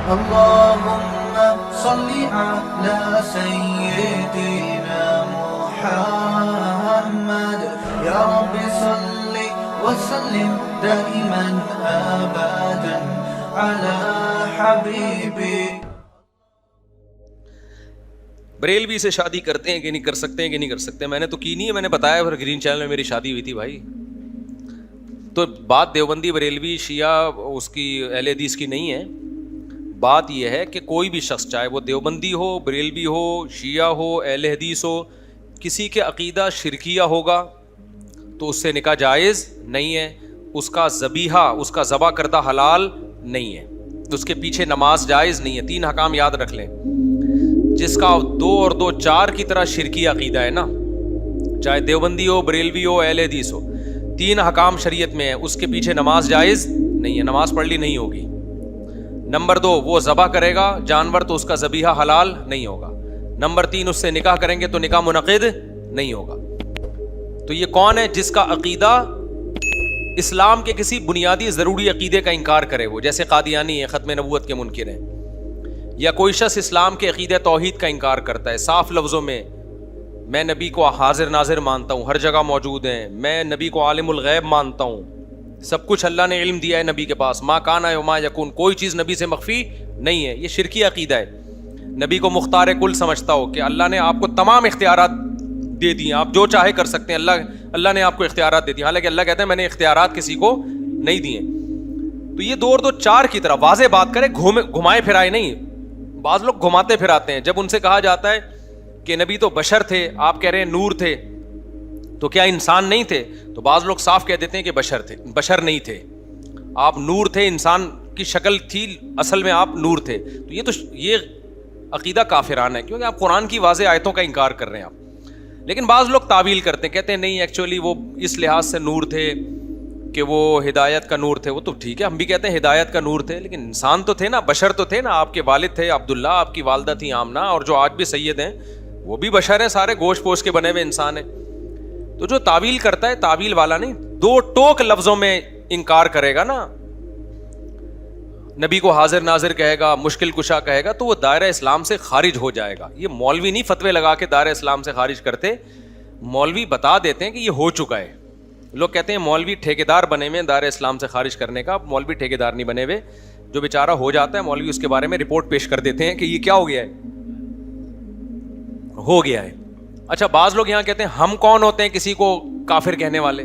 اللهم صل على سيدنا محمد يا رب صل وسلم دائما ابدا على حبيبي. بریلوی سے شادی کرتے ہیں کہ نہیں کر سکتے ہیں کہ نہیں کر سکتے؟ میں نے تو کی نہیں ہے، میں نے بتایا پھر گرین چینل میں میری شادی ہوئی تھی بھائی. تو بات دیوبندی بریلوی شیعہ اس کی اہل حدیث کی نہیں ہے. بات یہ ہے کہ کوئی بھی شخص چاہے وہ دیوبندی ہو، بریلوی ہو، شیعہ ہو، اہل حدیث ہو، کسی کے عقیدہ شرکیہ ہوگا تو اس سے نکاح جائز نہیں ہے، اس کا ذبیحہ، اس کا ذبح کردہ حلال نہیں ہے، اس کے پیچھے نماز جائز نہیں ہے. 3 احکام یاد رکھ لیں. جس کا 2 اور 2 4 کی طرح شرکی عقیدہ ہے نا، چاہے دیوبندی ہو، بریلوی ہو، اہل حدیث ہو، 3 احکام شریعت میں ہے، اس کے پیچھے نماز جائز نہیں ہے، نماز پڑھ لی نہیں ہوگی. نمبر 2، وہ ذبح کرے گا جانور تو اس کا ذبیحہ حلال نہیں ہوگا. نمبر 3، اس سے نکاح کریں گے تو نکاح منعقد نہیں ہوگا. تو یہ کون ہے؟ جس کا عقیدہ اسلام کے کسی بنیادی ضروری عقیدے کا انکار کرے، وہ جیسے قادیانی ہے، ختم نبوت کے منکر ہیں، یا کوئی شخص اسلام کے عقیدہ توحید کا انکار کرتا ہے صاف لفظوں میں، میں نبی کو حاضر ناظر مانتا ہوں، ہر جگہ موجود ہیں، میں نبی کو عالم الغیب مانتا ہوں، سب کچھ اللہ نے علم دیا ہے نبی کے پاس، ما کان وما یکون، کوئی چیز نبی سے مخفی نہیں ہے. یہ شرکی عقیدہ ہے. نبی کو مختار کل سمجھتا ہو کہ اللہ نے آپ کو تمام اختیارات دے دیے، آپ جو چاہے کر سکتے ہیں، اللہ نے آپ کو اختیارات دے دیے، حالانکہ اللہ کہتا ہے میں نے اختیارات کسی کو نہیں دیے. تو یہ 2 اور 2 4 کی طرح واضح بات کرے، گھمائے پھرائے نہیں. بعض لوگ گھماتے پھراتے ہیں. جب ان سے کہا جاتا ہے کہ نبی تو بشر تھے، آپ کہہ رہے ہیں نور تھے، تو کیا انسان نہیں تھے؟ تو بعض لوگ صاف کہہ دیتے ہیں کہ بشر تھے. بشر نہیں تھے، آپ نور تھے، انسان کی شکل تھی، اصل میں آپ نور تھے. تو یہ عقیدہ کافرانہ ہے، کیونکہ آپ قرآن کی واضح آیتوں کا انکار کر رہے ہیں آپ. لیکن بعض لوگ تعویل کرتے ہیں، کہتے ہیں نہیں ایکچولی وہ اس لحاظ سے نور تھے کہ وہ ہدایت کا نور تھے. وہ تو ٹھیک ہے، ہم بھی کہتے ہیں ہدایت کا نور تھے، لیکن انسان تو تھے نا، بشر تو تھے نا. آپ کے والد تھے عبداللہ، آپ کی والدہ تھی آمنہ، اور جو آج بھی سید ہیں وہ بھی بشر ہیں، سارے گوشت پوش کے بنے ہوئے انسان ہیں. تو جو تعویل کرتا ہے، تعویل والا نہیں، 2 ٹوک لفظوں میں انکار کرے گا نا، نبی کو حاضر ناظر کہے گا، مشکل کشا کہے گا، تو وہ دائرہ اسلام سے خارج ہو جائے گا. یہ مولوی نہیں فتوے لگا کے دائرہ اسلام سے خارج کرتے، مولوی بتا دیتے ہیں کہ یہ ہو چکا ہے. لوگ کہتے ہیں مولوی ٹھیکیدار بنے ہوئے دائرہ اسلام سے خارج کرنے کا. مولوی ٹھیکیدار نہیں بنے ہوئے، جو بیچارہ ہو جاتا ہے مولوی اس کے بارے میں رپورٹ پیش کر دیتے ہیں کہ یہ کیا ہو گیا ہے، ہو گیا ہے. اچھا، بعض لوگ یہاں کہتے ہیں ہم کون ہوتے ہیں کسی کو کافر کہنے والے.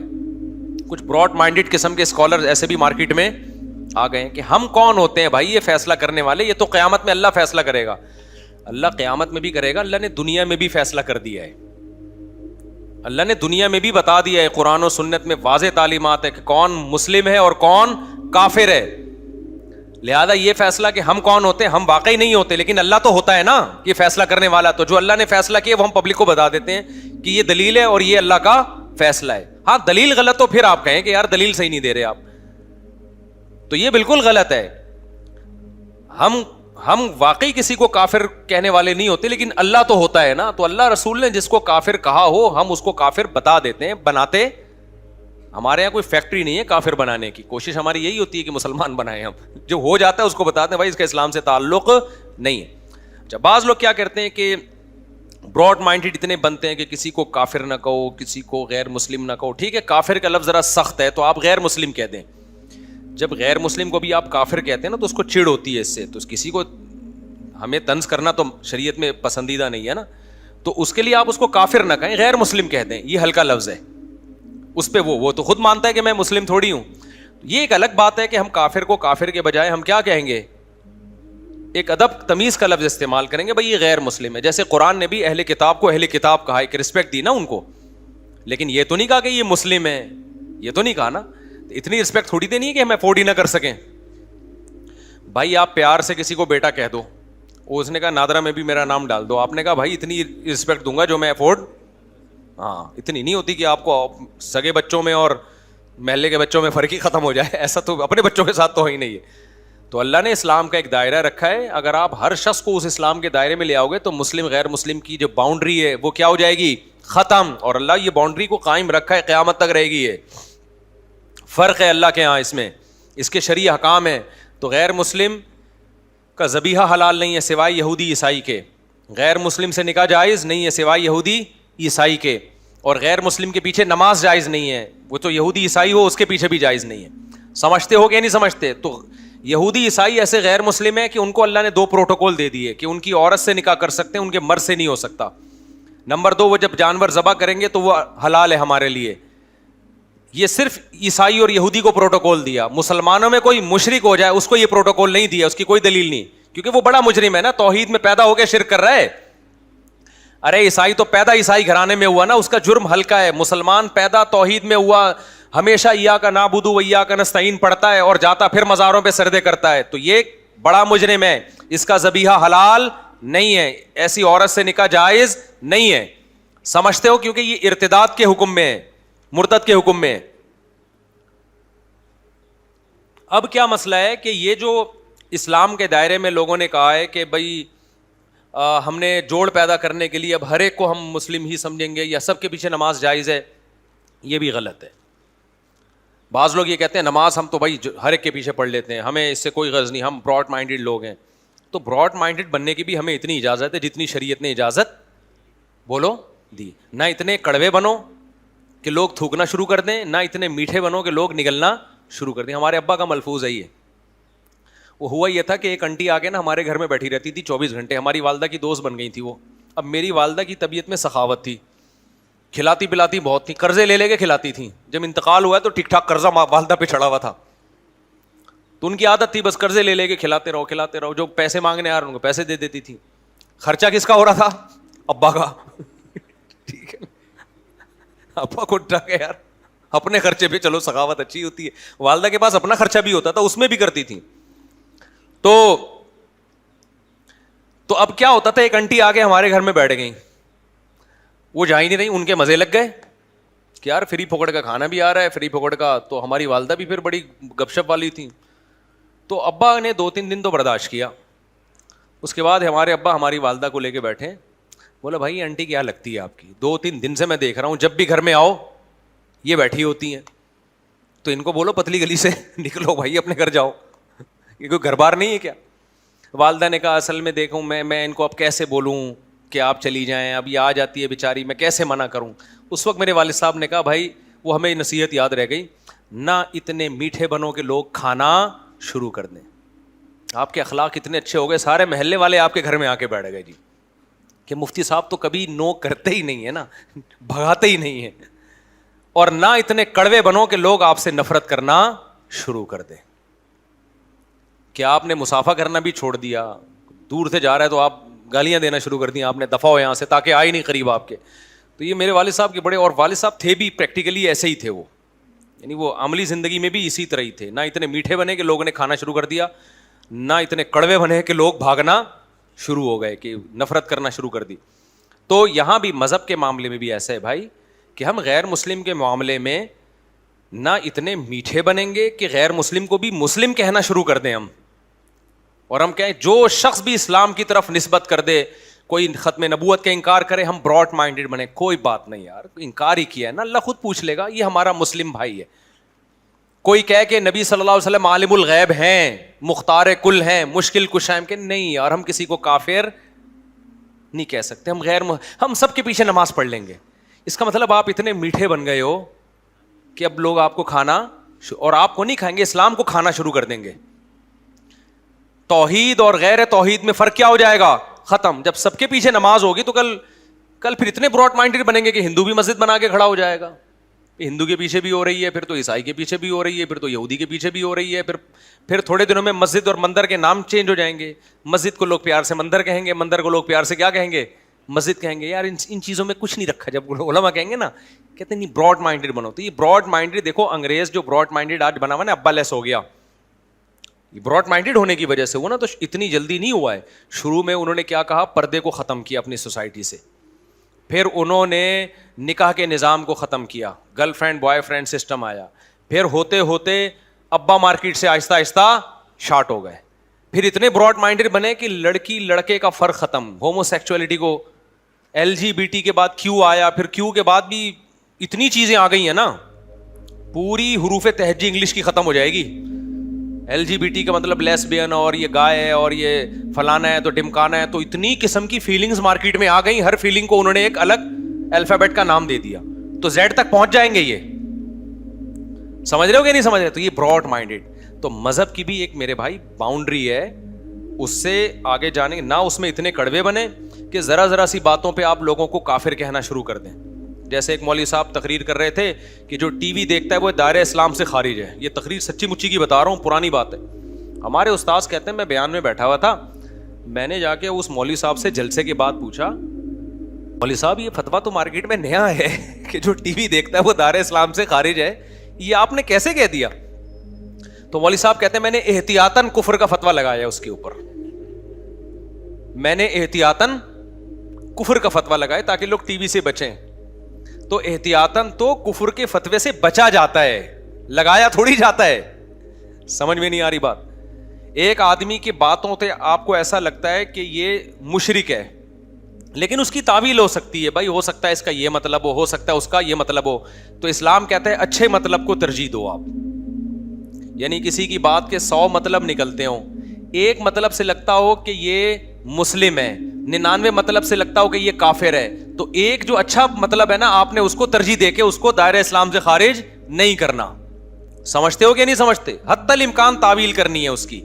کچھ براڈ مائنڈڈ قسم کے اسکالر ایسے بھی مارکیٹ میں آ گئے ہیں کہ ہم کون ہوتے ہیں بھائی یہ فیصلہ کرنے والے، یہ تو قیامت میں اللہ فیصلہ کرے گا. اللہ قیامت میں بھی کرے گا، اللہ نے دنیا میں بھی فیصلہ کر دیا ہے. اللہ نے دنیا میں بھی بتا دیا ہے، قرآن و سنت میں واضح تعلیمات ہے کہ کون مسلم ہے اور کون کافر ہے. لہذا یہ فیصلہ کہ ہم کون ہوتے ہیں، ہم واقعی نہیں ہوتے، لیکن اللہ تو ہوتا ہے نا یہ فیصلہ کرنے والا. تو جو اللہ نے فیصلہ کیا وہ ہم پبلک کو بتا دیتے ہیں کہ یہ دلیل ہے اور یہ اللہ کا فیصلہ ہے. ہاں دلیل غلط تو پھر آپ کہیں کہ یار دلیل صحیح نہیں دے رہے آپ، تو یہ بالکل غلط ہے. ہم واقعی کسی کو کافر کہنے والے نہیں ہوتے، لیکن اللہ تو ہوتا ہے نا. تو اللہ رسول نے جس کو کافر کہا ہو ہم اس کو کافر بتا دیتے ہیں، بناتے. ہمارے یہاں کوئی فیکٹری نہیں ہے کافر بنانے کی، کوشش ہماری یہی ہوتی ہے کہ مسلمان بنائیں. ہم جو ہو جاتا ہے اس کو بتاتے ہیں بھائی اس کا اسلام سے تعلق نہیں ہے. اچھا، بعض لوگ کیا کرتے ہیں کہ براڈ مائنڈڈ اتنے بنتے ہیں کہ کسی کو کافر نہ کہو، کسی کو غیر مسلم نہ کہو. ٹھیک ہے، کافر کا لفظ ذرا سخت ہے تو آپ غیر مسلم کہہ دیں. جب غیر مسلم کو بھی آپ کافر کہتے ہیں نا تو اس کو چڑ ہوتی ہے اس سے. تو کسی کو ہمیں طنز کرنا تو شریعت میں پسندیدہ نہیں ہے نا، تو اس کے لیے آپ اس کو کافر نہ کہیں، غیر مسلم کہہ دیں. یہ ہلکا لفظ ہے. اس پہ وہ تو خود مانتا ہے کہ میں مسلم تھوڑی ہوں. یہ ایک الگ بات ہے کہ ہم کافر کو کافر کے بجائے ہم کیا کہیں گے، ایک ادب تمیز کا لفظ استعمال کریں گے، بھائی یہ غیر مسلم ہے. جیسے قرآن نے بھی اہل کتاب کو اہل کتاب کہا، ایک رسپیکٹ دی نا ان کو، لیکن یہ تو نہیں کہا کہ یہ مسلم ہے، یہ تو نہیں کہا نا. اتنی رسپیکٹ تھوڑی دینی ہے کہ ہم افورڈ ہی نہ کر سکیں. بھائی آپ پیار سے کسی کو بیٹا کہہ دو، اس نے کہا نادرا میں بھی میرا نام ڈال دو. آپ نے کہا بھائی اتنی رسپیکٹ دوں گا جو میں افورڈ، ہاں اتنی نہیں ہوتی کہ آپ کو سگے بچوں میں اور محلے کے بچوں میں فرق ہی ختم ہو جائے. ایسا تو اپنے بچوں کے ساتھ تو ہی نہیں ہے. تو اللہ نے اسلام کا ایک دائرہ رکھا ہے، اگر آپ ہر شخص کو اس اسلام کے دائرے میں لے آؤ گے تو مسلم غیر مسلم کی جو باؤنڈری ہے وہ کیا ہو جائے گی، ختم. اور اللہ یہ باؤنڈری کو قائم رکھا ہے، قیامت تک رہے گی. یہ فرق ہے اللہ کے ہاں، اس میں اس کے شرعی احکام ہیں. تو غیر مسلم کا ذبیحہ حلال نہیں ہے سوائے یہودی عیسائی کے, غیر مسلم سے نکاح جائز نہیں ہے سوائے یہودی عیسائی کے, اور غیر مسلم کے پیچھے نماز جائز نہیں ہے, وہ تو یہودی عیسائی ہو اس کے پیچھے بھی جائز نہیں ہے. سمجھتے ہو کہ نہیں سمجھتے؟ تو یہودی عیسائی ایسے غیر مسلم ہیں کہ ان کو اللہ نے 2 پروٹوکول دے دیے کہ ان کی عورت سے نکاح کر سکتے ہیں, ان کے مرد سے نہیں ہو سکتا. نمبر 2, وہ جب جانور ذبح کریں گے تو وہ حلال ہے ہمارے لیے. یہ صرف عیسائی اور یہودی کو پروٹوکول دیا, مسلمانوں میں کوئی مشرک ہو جائے اس کو یہ پروٹوکول نہیں دیا, اس کی کوئی دلیل نہیں, کیونکہ وہ بڑا مجرم ہے نا, توحید میں پیدا ہو کے شرک کر رہا ہے. ارے عیسائی تو پیدا عیسائی گھرانے میں ہوا نا, اس کا جرم ہلکا ہے. مسلمان پیدا توحید میں ہوا, ہمیشہ ایاک نعبد و ایاک نستعین پڑھتا ہے اور جاتا پھر مزاروں پہ سجدے کرتا ہے, تو یہ بڑا مجرم ہے, اس کا ذبیحہ حلال نہیں ہے, ایسی عورت سے نکاح جائز نہیں ہے. سمجھتے ہو؟ کیونکہ یہ ارتداد کے حکم میں ہے, مرتد کے حکم میں. اب کیا مسئلہ ہے کہ یہ جو اسلام کے دائرے میں لوگوں نے کہا ہے کہ بھائی ہم نے جوڑ پیدا کرنے کے لیے اب ہر ایک کو ہم مسلم ہی سمجھیں گے یا سب کے پیچھے نماز جائز ہے, یہ بھی غلط ہے. بعض لوگ یہ کہتے ہیں نماز ہم تو بھائی ہر ایک کے پیچھے پڑھ لیتے ہیں, ہمیں اس سے کوئی غرض نہیں, ہم براڈ مائنڈیڈ لوگ ہیں. تو براڈ مائنڈیڈ بننے کی بھی ہمیں اتنی اجازت ہے جتنی شریعت نے اجازت بولو دی. نہ اتنے کڑوے بنو کہ لوگ تھوکنا شروع کر دیں, نہ اتنے میٹھے بنو کہ لوگ نگلنا شروع کر دیں. ہمارے ابا کا ملفوظ ہے یہ. وہ ہوا یہ تھا کہ ایک انٹی آ کے نا ہمارے گھر میں بیٹھی رہتی تھی 24 گھنٹے, ہماری والدہ کی دوست بن گئی تھی وہ. اب میری والدہ کی طبیعت میں سخاوت تھی, کھلاتی پلاتی بہت تھی, قرضے لے کے کھلاتی تھیں. جب انتقال ہوا ہے تو ٹھیک ٹھاک قرضہ والدہ پہ چڑھا ہوا تھا, تو ان کی عادت تھی بس قرضے لے کے کھلاتے رہو. جو پیسے مانگنے آ رہے ان کو پیسے دے دیتی تھی. خرچہ کس کا ہو رہا تھا؟ ابا کا. ٹھیک ہے, ابا کو ڈر یار اپنے خرچے پہ, چلو سخاوت اچھی ہوتی ہے. والدہ کے پاس اپنا خرچہ بھی ہوتا تھا, اس میں بھی کرتی تھی. تو اب کیا ہوتا تھا, ایک انٹی آ کے ہمارے گھر میں بیٹھ گئی, وہ جا ہی نہیں رہی, ان کے مزے لگ گئے کہ یار فری پھوکڑ کا کھانا بھی آ رہا ہے, فری پھوکڑ کا. تو ہماری والدہ بھی پھر بڑی گپ شپ والی تھی, تو ابا نے 2-3 دن تو برداشت کیا. اس کے بعد ہمارے ابا ہماری والدہ کو لے کے بیٹھے, بولا بھائی آنٹی کیا لگتی ہے آپ کی, 2-3 دن سے میں دیکھ رہا ہوں جب بھی گھر میں آؤ یہ بیٹھی ہوتی ہیں, تو ان کو بولو پتلی گلی سے نکلو بھائی, اپنے گھر جاؤ, یہ کوئی گھر بار نہیں ہے کیا؟ والدہ نے کہا اصل میں دیکھوں میں ان کو اب کیسے بولوں کہ آپ چلی جائیں, اب یہ آ جاتی ہے بیچاری, میں کیسے منع کروں. اس وقت میرے والد صاحب نے کہا بھائی وہ ہمیں نصیحت یاد رہ گئی, نہ اتنے میٹھے بنو کہ لوگ کھانا شروع کر دیں. آپ کے اخلاق اتنے اچھے ہو گئے, سارے محلے والے آپ کے گھر میں آ کے بیٹھ گئے جی, کہ مفتی صاحب تو کبھی نو کرتے ہی نہیں ہے نا, بھگاتے ہی نہیں ہیں. اور نہ اتنے کڑوے بنو کہ لوگ آپ سے نفرت کرنا شروع کر دیں. کہ آپ نے مسافہ کرنا بھی چھوڑ دیا, دور سے جا رہا ہے تو آپ گالیاں دینا شروع کر دیں, آپ نے دفعہ ہو یہاں سے, تاکہ آئے نہیں قریب آپ کے. تو یہ میرے والد صاحب کے بڑے, اور والد صاحب تھے بھی پریکٹیکلی ایسے ہی تھے وہ, یعنی وہ عملی زندگی میں بھی اسی طرح ہی تھے. نہ اتنے میٹھے بنے کہ لوگوں نے کھانا شروع کر دیا, نہ اتنے کڑوے بنے کہ لوگ بھاگنا شروع ہو گئے, کہ نفرت کرنا شروع کر دی. تو یہاں بھی مذہب کے معاملے میں بھی ایسا ہے بھائی کہ ہم غیر مسلم کے معاملے میں نہ اتنے میٹھے بنیں گے کہ غیر مسلم کو بھی مسلم کہنا شروع کر دیں ہم, اور ہم کہیں جو شخص بھی اسلام کی طرف نسبت کر دے, کوئی ختم نبوت کا انکار کرے, ہم براڈ مائنڈیڈ بنے. کوئی بات نہیں یار, انکار ہی کیا ہے نا, اللہ خود پوچھ لے گا, یہ ہمارا مسلم بھائی ہے. کوئی کہے کہ نبی صلی اللہ علیہ وسلم عالم الغیب ہیں, مختار کل ہیں, مشکل کشا ہیں, کہ نہیں یار ہم کسی کو کافر نہیں کہہ سکتے. ہم سب کے پیچھے نماز پڑھ لیں گے. اس کا مطلب آپ اتنے میٹھے بن گئے ہو کہ اب لوگ آپ کو کھانا, اور آپ کو نہیں کھائیں گے, اسلام کو کھانا شروع کر دیں گے. توحید اور غیر توحید میں فرق کیا ہو جائے گا؟ ختم. جب سب کے پیچھے نماز ہوگی تو کل پھر اتنے براڈ مائنڈیڈ بنیں گے کہ ہندو بھی مسجد بنا کے کھڑا ہو جائے گا. ہندو کے پیچھے بھی ہو رہی ہے, پھر تو عیسائی کے پیچھے بھی ہو رہی ہے, پھر تو یہودی کے پیچھے بھی ہو رہی ہے, پھر تھوڑے دنوں میں مسجد اور مندر کے نام چینج ہو جائیں گے. مسجد کو لوگ پیار سے مندر کہیں گے, مندر کو لوگ پیار سے کیا کہیں گے؟ مسجد کہیں گے. یار ان چیزوں میں کچھ نہیں رکھا. جب علماء کہیں گے نا, کہتے ہیں نہیں براڈ مائنڈیڈ بنو. تو یہ براڈ مائنڈیڈ, دیکھو انگریز جو براڈ مائنڈیڈ آج بنا ہوا نا, ابا لیس ہو گیا, براڈ مائنڈیڈ ہونے کی وجہ سے ہوا نا. تو اتنی جلدی نہیں ہوا ہے. شروع میں انہوں نے کیا کہا, پردے کو ختم کیا اپنی سوسائٹی سے. پھر انہوں نے نکاح کے نظام کو ختم کیا, girl friend boy friend system آیا. پھر ہوتے ہوتے ابا مارکیٹ سے آہستہ آہستہ شارٹ ہو گئے. پھر اتنے براڈ مائنڈیڈ بنے کہ لڑکی لڑکے کا فرق ختم, ہومو سیکچولیٹی کو, LGBT کے بعد کیو آیا, پھر کیو کے بعد بھی اتنی چیزیں آ گئی ہیں نا, پوری حروف تہجی انگلش کی ختم ہو جائے گی. LGBT کا مطلب لیسبین اور یہ گائے ہے اور یہ فلانا ہے تو ڈمکانا ہے, تو اتنی قسم کی فیلنگز مارکیٹ میں آ گئی, ہر فیلنگ کو انہوں نے ایک الگ الفابیٹ کا نام دے دیا, تو زیڈ تک پہنچ جائیں گے. یہ سمجھ رہے ہو کہ نہیں سمجھ رہے؟ تو یہ براڈ مائنڈیڈ. تو مذہب کی بھی ایک میرے بھائی باؤنڈری ہے, اس سے آگے جانے نہ اس میں اتنے کڑوے بنے کہ ذرا ذرا سی باتوں پہ آپ لوگوں کو کافر کہنا شروع کر دیں. جیسے ایک مولوی صاحب تقریر کر رہے تھے کہ جو ٹی وی دیکھتا ہے وہ دائرہ اسلام سے خارج ہے. یہ تقریر سچی مچی کی بتا رہا ہوں, پرانی بات ہے. ہمارے استاذ کہتے ہیں میں بیان میں بیٹھا ہوا تھا, میں نے جا کے اس مولوی صاحب سے جلسے کے بعد پوچھا, مولوی صاحب یہ فتویٰ تو مارکیٹ میں نیا ہے کہ جو ٹی وی دیکھتا ہے وہ دائرہ اسلام سے خارج ہے, یہ آپ نے کیسے کہہ دیا؟ تو مولوی صاحب کہتے ہیں میں نے احتیاطاً کفر کا فتویٰ لگایا اس کے اوپر, میں نے احتیاطاً کفر کا فتویٰ لگایا تاکہ لوگ ٹی وی سے بچیں. تو احتیاطاً تو کفر کے فتوے سے بچا جاتا ہے, لگایا تھوڑی جاتا ہے. سمجھ میں نہیں آ رہی بات؟ ایک آدمی کی باتوں سے آپ کو ایسا لگتا ہے کہ یہ مشرک ہے, لیکن اس کی تعویل ہو سکتی ہے, بھائی ہو سکتا ہے اس کا یہ مطلب ہو سکتا ہے اس کا یہ مطلب ہو. تو اسلام کہتا ہے اچھے مطلب کو ترجیح دو آپ, یعنی کسی کی بات کے 100 مطلب نکلتے ہوں, ایک مطلب سے لگتا ہو کہ یہ مسلم ہے, 99 مطلب سے لگتا ہو کہ یہ کافر ہے, تو ایک جو اچھا مطلب ہے نا آپ نے اس کو ترجیح دے کے اس کو دائرہ اسلام سے خارج نہیں کرنا. سمجھتے ہو کہ نہیں سمجھتے؟ حتی الامکان تعویل کرنی ہے اس کی.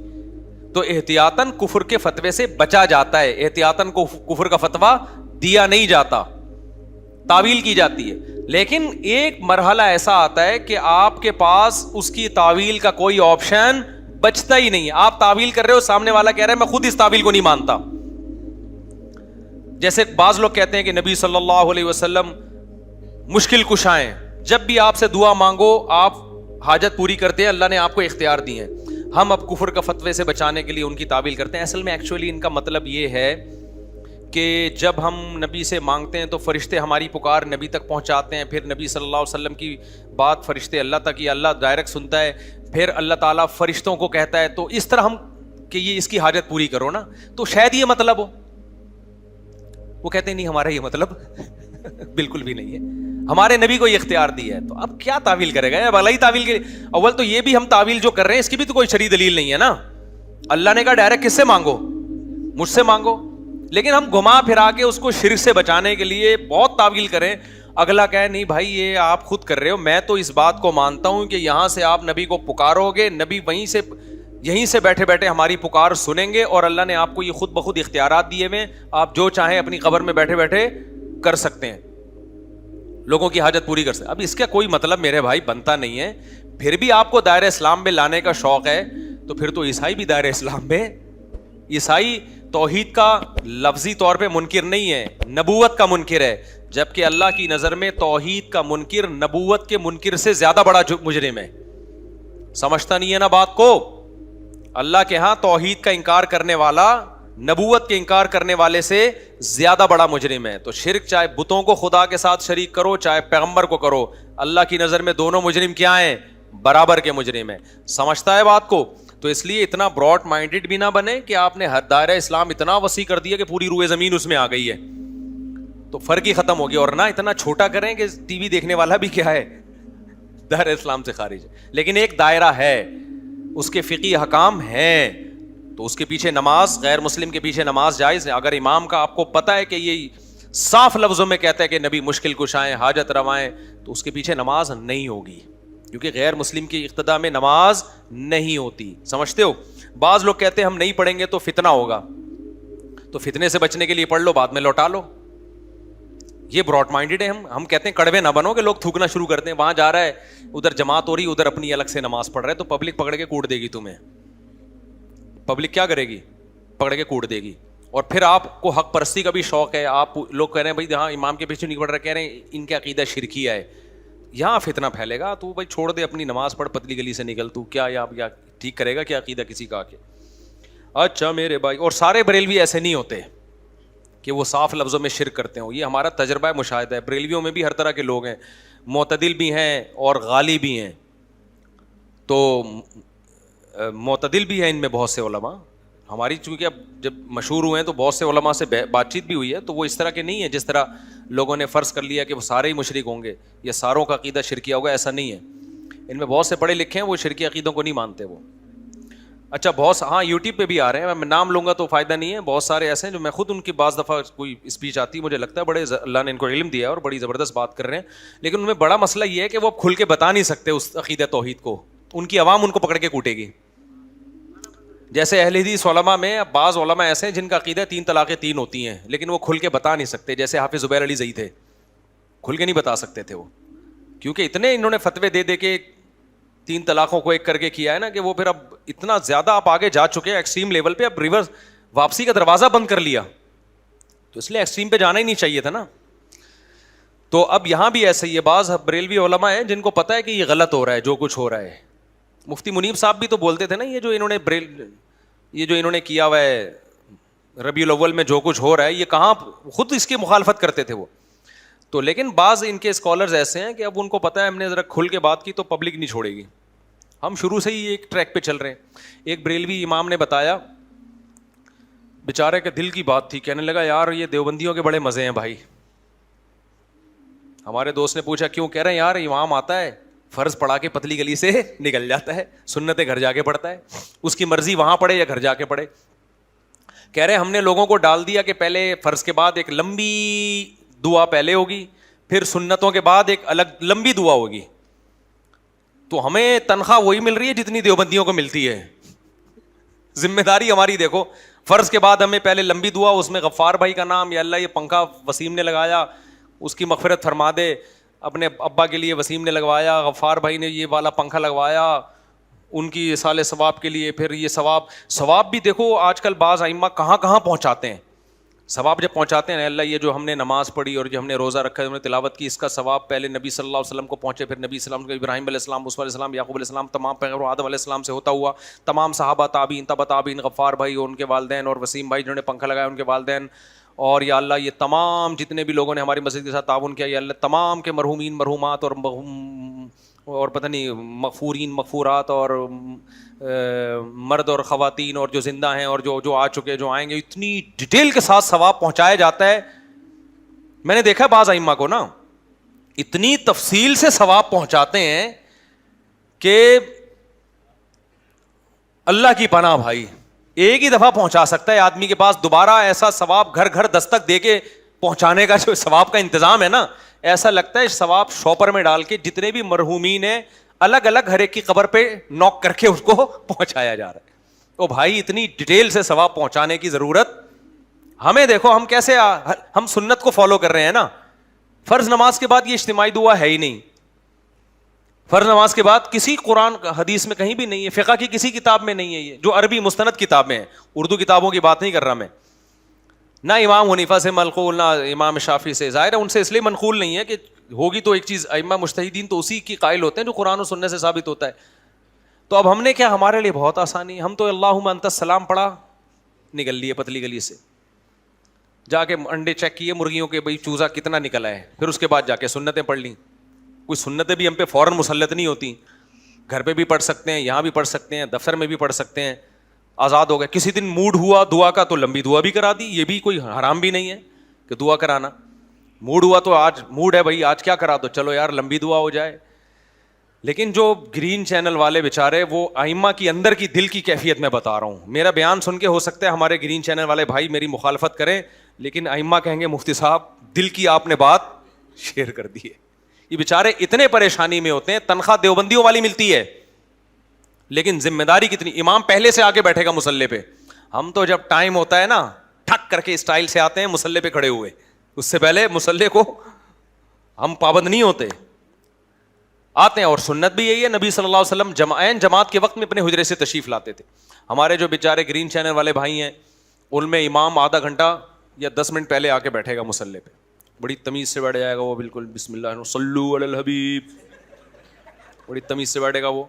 تو احتیاطاً کفر کے فتوے سے بچا جاتا ہے, احتیاطاً کو کفر کا فتویٰ دیا نہیں جاتا, تعویل کی جاتی ہے. لیکن ایک مرحلہ ایسا آتا ہے کہ آپ کے پاس اس کی تعویل کا کوئی آپشن بچتا ہی نہیں ہے. آپ تعویل کر رہے ہو, سامنے والا کہہ رہا ہے میں خود اس تعویل کو نہیں مانتا. جیسے بعض لوگ کہتے ہیں کہ نبی صلی اللہ علیہ وسلم مشکل کشا ہیں, جب بھی آپ سے دعا مانگو آپ حاجت پوری کرتے ہیں, اللہ نے آپ کو اختیار دی ہیں. ہم اب کفر کا فتوے سے بچانے کے لیے ان کی تعویل کرتے ہیں. اصل میں ایکچولی ان کا مطلب یہ ہے کہ جب ہم نبی سے مانگتے ہیں تو فرشتے ہماری پکار نبی تک پہنچاتے ہیں, پھر نبی صلی اللہ علیہ وسلم کی بات فرشتے اللہ تک, یہ اللہ ڈائریکٹ سنتا ہے, پھر اللہ تعالیٰ فرشتوں کو کہتا ہے. تو اس طرح ہم کہ یہ اس کی حاجت پوری کرو نا, تو شاید یہ مطلب ہو. وہ کہتے ہیں نہیں ہمارا یہ مطلب بالکل بھی نہیں ہے, ہمارے نبی کو یہ اختیار دیا ہے. تو اب کیا تعویل کرے گا؟ اب اللہ تعویل کے اول تو یہ بھی ہم تعویل جو کر رہے ہیں اس کی بھی تو کوئی شرعی دلیل نہیں ہے نا. اللہ نے کہا ڈائریکٹ کس سے مانگو؟ مجھ سے مانگو. لیکن ہم گھما پھرا کے اس کو شرک سے بچانے کے لیے بہت تعویل کریں. اگلا کہے نہیں بھائی یہ آپ خود کر رہے ہو, میں تو اس بات کو مانتا ہوں کہ یہاں سے آپ نبی کو پکارو گے, نبی وہیں سے یہیں سے بیٹھے بیٹھے ہماری پکار سنیں گے, اور اللہ نے آپ کو یہ خود بخود اختیارات دیے ہوئے, آپ جو چاہیں اپنی قبر میں بیٹھے بیٹھے کر سکتے ہیں, لوگوں کی حاجت پوری کر سکتے. اب اس کا کوئی مطلب میرے بھائی بنتا نہیں ہے. پھر بھی آپ کو دائرہ اسلام میں لانے کا شوق ہے تو پھر تو عیسائی بھی دائرہ اسلام میں. عیسائی توحید کا لفظی طور پہ منکر نہیں ہے, نبوت کا منکر ہے, جبکہ اللہ کی نظر میں توحید کا منکر نبوت کے منکر سے زیادہ بڑا مجرم ہے. سمجھتا نہیں ہے نا بات کو؟ اللہ کے ہاں توحید کا انکار کرنے والا نبوت کے انکار کرنے والے سے زیادہ بڑا مجرم ہے. تو شرک چاہے بتوں کو خدا کے ساتھ شریک کرو چاہے پیغمبر کو کرو, اللہ کی نظر میں دونوں مجرم کیا ہیں؟ برابر کے مجرم ہیں. سمجھتا ہے بات کو؟ تو اس لیے اتنا براڈ مائنڈیڈ بھی نہ بنے کہ آپ نے دائرہ اسلام اتنا وسیع کر دیا کہ پوری روئے زمین اس میں آ گئی ہے, تو فرق ہی ختم ہو گیا. اور نہ اتنا چھوٹا کریں کہ ٹی وی دیکھنے والا بھی کیا ہے؟ دائرہ اسلام سے خارج ہے. لیکن ایک دائرہ ہے, اس کے فقہی حکام ہیں, تو اس کے پیچھے نماز, غیر مسلم کے پیچھے نماز جائز ہے. اگر امام کا آپ کو پتا ہے کہ یہ صاف لفظوں میں کہتا ہے کہ نبی مشکل کشائیں حاجت روائیں, تو اس کے پیچھے نماز نہیں ہوگی, کیونکہ غیر مسلم کی اقتداء میں نماز نہیں ہوتی. سمجھتے ہو؟ بعض لوگ کہتے ہیں ہم نہیں پڑھیں گے تو فتنہ ہوگا, تو فتنے سے بچنے کے لیے پڑھ لو بعد میں لوٹا لو. یہ براڈ مائنڈیڈ ہے. ہم کہتے ہیں کڑوے نہ بنو کہ لوگ تھوکنا شروع کرتے ہیں, وہاں جا رہا ہے ادھر جماعت ہو رہی, ادھر اپنی الگ سے نماز پڑھ رہا ہے, تو پبلک پکڑ کے کوٹ دے گی تمہیں. پبلک کیا کرے گی؟ پکڑ کے کوٹ دے گی. اور پھر آپ کو حق پرستی کا بھی شوق ہے, آپ لوگ کہہ رہے ہیں بھائی ہاں امام کے پیچھے نہیں پڑھ رہے, کہہ رہے ہیں ان کا عقیدہ شرکیہ ہے, یہاں فتنہ پھیلے گا. تو بھائی چھوڑ دے, اپنی نماز پڑھ, پتلی گلی سے نکل, تو کیا یا ٹھیک کرے گا کیا عقیدہ کسی کا کے؟ اچھا میرے بھائی, اور سارے بریلوی ایسے نہیں ہوتے کہ وہ صاف لفظوں میں شرک کرتے ہوں. یہ ہمارا تجربہ مشاہدہ ہے. بریلویوں میں بھی ہر طرح کے لوگ ہیں, معتدل بھی ہیں اور غالی بھی ہیں. تو معتدل بھی ہیں ان میں بہت سے علماء. ہماری چونکہ اب جب مشہور ہوئے ہیں تو بہت سے علماء سے بات چیت بھی ہوئی ہے, تو وہ اس طرح کے نہیں ہیں جس طرح لوگوں نے فرض کر لیا کہ وہ سارے ہی مشرک ہوں گے یا ساروں کا عقیدہ شرکیہ ہوگا. ایسا نہیں ہے. ان میں بہت سے پڑھے لکھے ہیں, وہ شرکی عقیدوں کو نہیں مانتے. وہ اچھا بہت ہاں یوٹیوب پہ بھی آ رہے ہیں, میں نام لوں گا تو فائدہ نہیں ہے, بہت سارے ایسے ہیں جو میں خود ان کی بعض دفعہ کوئی اسپیچ آتی ہے مجھے لگتا ہے بڑے اللہ نے ان کو علم دیا ہے اور بڑی زبردست بات کر رہے ہیں, لیکن ان میں بڑا مسئلہ یہ ہے کہ وہ کھل کے بتا نہیں سکتے اس عقیدہ توحید کو, ان کی عوام ان کو پکڑ کے کوٹے گی. جیسے اہل حدیث علماء میں بعض علماء ایسے ہیں جن کا عقیدہ 3 طلاقیں 3 ہوتی ہیں, لیکن وہ کھل کے بتا نہیں سکتے, جیسے حافظ زبیر علی زئی تھے, کھل کے نہیں بتا سکتے تھے وہ, کیونکہ اتنے انہوں نے فتوے دے دے کے 3 طلاقوں کو ایک کر کے کیا ہے نا کہ وہ پھر اب اتنا زیادہ آپ آگے جا چکے ہیں ایکسٹریم لیول پہ, اب ریورس واپسی کا دروازہ بند کر لیا, تو اس لیے ایکسٹریم پہ جانا ہی نہیں چاہیے تھا نا. تو اب یہاں بھی ایسے ہی ہے, بعض بریلوی علماء ہیں جن کو پتہ ہے کہ یہ غلط ہو رہا ہے جو کچھ ہو رہا ہے. مفتی منیب صاحب بھی تو بولتے تھے نا یہ جو انہوں نے کیا ہوا ہے ربیع الاول میں جو کچھ ہو رہا ہے, یہ کہاں خود اس کی مخالفت کرتے تھے وہ تو. لیکن بعض ان کے اسکالرز ایسے ہیں کہ اب ان کو پتہ ہے ہم نے ذرا کھل کے بات کی تو پبلک نہیں چھوڑے گی, ہم شروع سے ہی ایک ٹریک پہ چل رہے ہیں. ایک بریلوی امام نے بتایا, بیچارے کے دل کی بات تھی, کہنے لگا یار یہ دیوبندیوں کے بڑے مزے ہیں بھائی. ہمارے دوست نے پوچھا کیوں؟ کہہ رہے ہیں یار امام آتا ہے فرض پڑھا کے پتلی گلی سے نکل جاتا ہے, سنتیں گھر جا کے پڑھتا ہے, اس کی مرضی وہاں پڑھے یا گھر جا کے پڑھے. کہہ رہے ہم نے لوگوں کو ڈال دیا کہ پہلے فرض کے بعد ایک لمبی دعا پہلے ہوگی, پھر سنتوں کے بعد ایک الگ لمبی دعا ہوگی, تو ہمیں تنخواہ وہی مل رہی ہے جتنی دیوبندیوں کو ملتی ہے. ذمہ داری ہماری دیکھو, فرض کے بعد ہمیں پہلے لمبی دعا, اس میں غفار بھائی کا نام, یا اللہ یہ پنکھا وسیم نے لگایا اس کی مغفرت فرما دے, اپنے ابا کے لیے وسیم نے لگوایا, غفار بھائی نے یہ والا پنکھا لگوایا ان کی اصال ثواب کے لیے, پھر یہ ثواب بھی دیکھو آج کل بعض ائمہ کہاں کہاں پہنچاتے ہیں. ثواب جب پہنچاتے ہیں اللہ یہ جو ہم نے نماز پڑھی اور جو ہم نے روزہ رکھا ہے, ہم نے تلاوت کی, اس کا ثواب پہلے نبی صلی اللہ علیہ وسلم کو پہنچے, پھر نبی صلی اللہ علیہ وسلم کو ابراہیم علیہ السلام, موسیٰ علیہ السلام, یعقوب علیہ السلام, تمام پیغمبروں, آدم علیہ السلام سے ہوتا ہوا تمام صحابہ, تابعین, تبع تابعین, غفار بھائی اور ان کے والدین, اور وسیم بھائی جنہوں نے پنکھا لگایا ان کے والدین, اور یا اللہ یہ تمام جتنے بھی لوگوں نے ہماری مسجد کے ساتھ تعاون کیا, یا اللہ تمام کے مرحومین مرحومات اور پتہ نہیں مغفورین مغفورات, اور مرد اور خواتین, اور جو زندہ ہیں اور جو آ چکے جو آئیں گے, اتنی ڈیٹیل کے ساتھ ثواب پہنچایا جاتا ہے. میں نے دیکھا بعض ائمہ کو نا اتنی تفصیل سے ثواب پہنچاتے ہیں کہ اللہ کی پناہ بھائی, ایک ہی دفعہ پہنچا سکتا ہے آدمی کے پاس, دوبارہ ایسا ثواب گھر گھر دستک دے کے پہنچانے کا جو ثواب کا انتظام ہے نا, ایسا لگتا ہے ثواب شاپر میں ڈال کے جتنے بھی مرحومین ہیں الگ الگ ہر ایک کی قبر پہ نوک کر کے اس کو پہنچایا جا رہا ہے. تو بھائی اتنی ڈیٹیل سے ثواب پہنچانے کی ضرورت ہمیں, دیکھو ہم کیسے ہم سنت کو فالو کر رہے ہیں نا. فرض نماز کے بعد یہ اجتماعی دعا ہے ہی نہیں, فرض نماز کے بعد کسی قرآن حدیث میں کہیں بھی نہیں ہے, فقہ کی کسی کتاب میں نہیں ہے, یہ جو عربی مستند کتاب میں ہے, اردو کتابوں کی بات نہیں کر رہا میں, نہ امام حنیفہ سے منقول, نہ امام شافعی سے. ظاہر ہے ان سے اس لیے منقول نہیں ہے کہ ہوگی تو ایک چیز, ائمہ مجتہدین تو اسی کی قائل ہوتے ہیں جو قرآن و سنت سے ثابت ہوتا ہے. تو اب ہم نے کیا, ہمارے لیے بہت آسانی, ہم تو اللہم انت السلام پڑھا نکل لیے پتلی گلی سے, جا کے انڈے چیک کیے مرغیوں کے, بھائی چوزا کتنا نکلا ہے, پھر اس کے بعد جا کے سنتیں پڑھ لیں. کوئی سنتیں بھی ہم پہ فوراً مسلط نہیں ہوتی, گھر پہ بھی پڑھ سکتے ہیں, یہاں بھی پڑھ سکتے ہیں, دفتر میں بھی پڑھ سکتے ہیں, آزاد ہو گئے. کسی دن موڈ ہوا دعا کا تو لمبی دعا بھی کرا دی, یہ بھی کوئی حرام بھی نہیں ہے کہ دعا کرانا. موڈ ہوا تو آج موڈ ہے بھائی آج کیا کرا دو, چلو یار لمبی دعا ہو جائے. لیکن جو گرین چینل والے بیچارے, وہ ائمہ کی اندر کی دل کی کیفیت میں بتا رہا ہوں. میرا بیان سن کے ہو سکتا ہے ہمارے گرین چینل والے بھائی میری مخالفت کریں, لیکن ائمہ کہیں گے مفتی صاحب دل کی آپ نے بات شیئر کر دی ہے. یہ بیچارے اتنے پریشانی میں ہوتے ہیں, تنخواہ دیوبندیوں والی ملتی ہے لیکن ذمہ داری کتنی. امام پہلے سے آگے بیٹھے گا مصلی پہ, ہم تو جب ٹائم ہوتا ہے نا ٹھک کر کے اسٹائل سے آتے ہیں مصلی پہ کھڑے ہوئے, اس سے پہلے مصلی کو ہم پابند نہیں ہوتے, آتے ہیں. اور سنت بھی یہی ہے, نبی صلی اللہ علیہ وسلم جماعت کے وقت میں اپنے حجرے سے تشریف لاتے تھے. ہمارے جو بیچارے گرین چینل والے بھائی ہیں ان میں امام آدھا گھنٹہ یا 10 منٹ پہلے آ کے بیٹھے گا مصلی پہ, بڑی تمیز سے بیٹھ جائے گا وہ, بالکل بسم اللہ صلو علی الحبیب, بڑی تمیز سے بیٹھے گا وہ.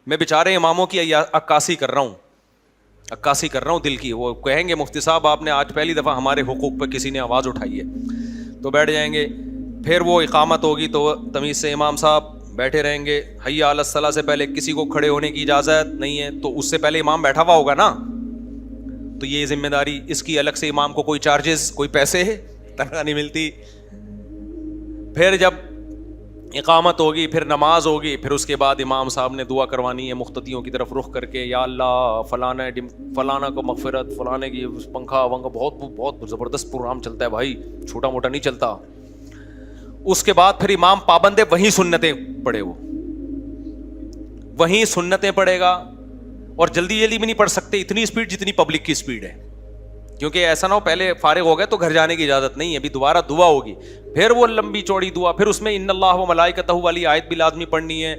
میں بیچارے اماموں کی عکاسی کر رہا ہوں دل کی. وہ کہیں گے مفتی صاحب آپ نے آج پہلی دفعہ ہمارے حقوق پہ کسی نے آواز اٹھائی ہے, تو بیٹھ جائیں گے. پھر وہ اقامت ہوگی تو تمیز سے امام صاحب بیٹھے رہیں گے. حی علی الصلاۃ سے پہلے کسی کو کھڑے ہونے کی اجازت نہیں ہے, تو اس سے پہلے امام بیٹھا ہوا ہوگا نا, تو یہ ذمہ داری اس کی الگ سے امام کو کوئی چارجز کوئی پیسے تنخواہ نہیں ملتی. پھر جب اقامت ہوگی، پھر نماز ہوگی، پھر اس کے بعد امام صاحب نے دعا کروانی ہے مختتیوں کی طرف رخ کر کے، یا اللہ فلانا کو مغفرت، فلانے کی پنکھا ونکھا، بہت زبردست پروگرام چلتا ہے بھائی، چھوٹا موٹا نہیں چلتا. اس کے بعد پھر امام پابند ہے، وہیں سنتیں پڑھے، وہ وہیں سنتیں پڑھے گا. اور جلدی بھی نہیں پڑھ سکتے اتنی اسپیڈ جتنی پبلک کی اسپیڈ ہے، کیونکہ ایسا نہ ہو پہلے فارغ ہو گئے تو گھر جانے کی اجازت نہیں ہے، ابھی دوبارہ دعا ہوگی، پھر وہ لمبی چوڑی دعا، پھر اس میں ان اللہ و ملائکتہ والی آیت بھی لازمی پڑھنی ہے،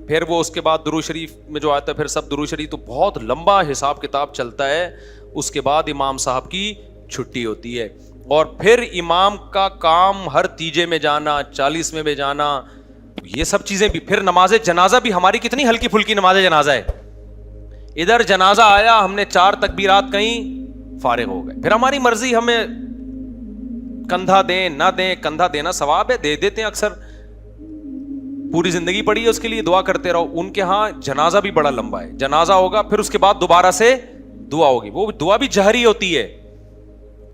پھر وہ اس کے بعد درود شریف میں جو آتا ہے پھر سب درود شریف، تو بہت لمبا حساب کتاب چلتا ہے. اس کے بعد امام صاحب کی چھٹی ہوتی ہے، اور پھر امام کا کام ہر تیجے میں جانا، 40ویں میں جانا، یہ سب چیزیں بھی. پھر نماز جنازہ بھی ہماری کتنی ہلکی پھلکی نماز جنازہ ہے، ادھر جنازہ آیا ہم نے 4 تکبیرات کہیں، فارغ ہو گئے. پھر ہماری مرضی، ہمیں کندھا دیں نہ دیں، کندھا دینا ثواب ہے، دے دیتے ہیں اکثر، پوری زندگی پڑی ہے اس کے لیے، دعا کرتے رہو. ان کے ہاں جنازہ بھی بڑا لمبا ہے، جنازہ ہوگا پھر اس کے بعد دوبارہ سے دعا ہوگی، وہ دعا بھی جہری ہوتی ہے،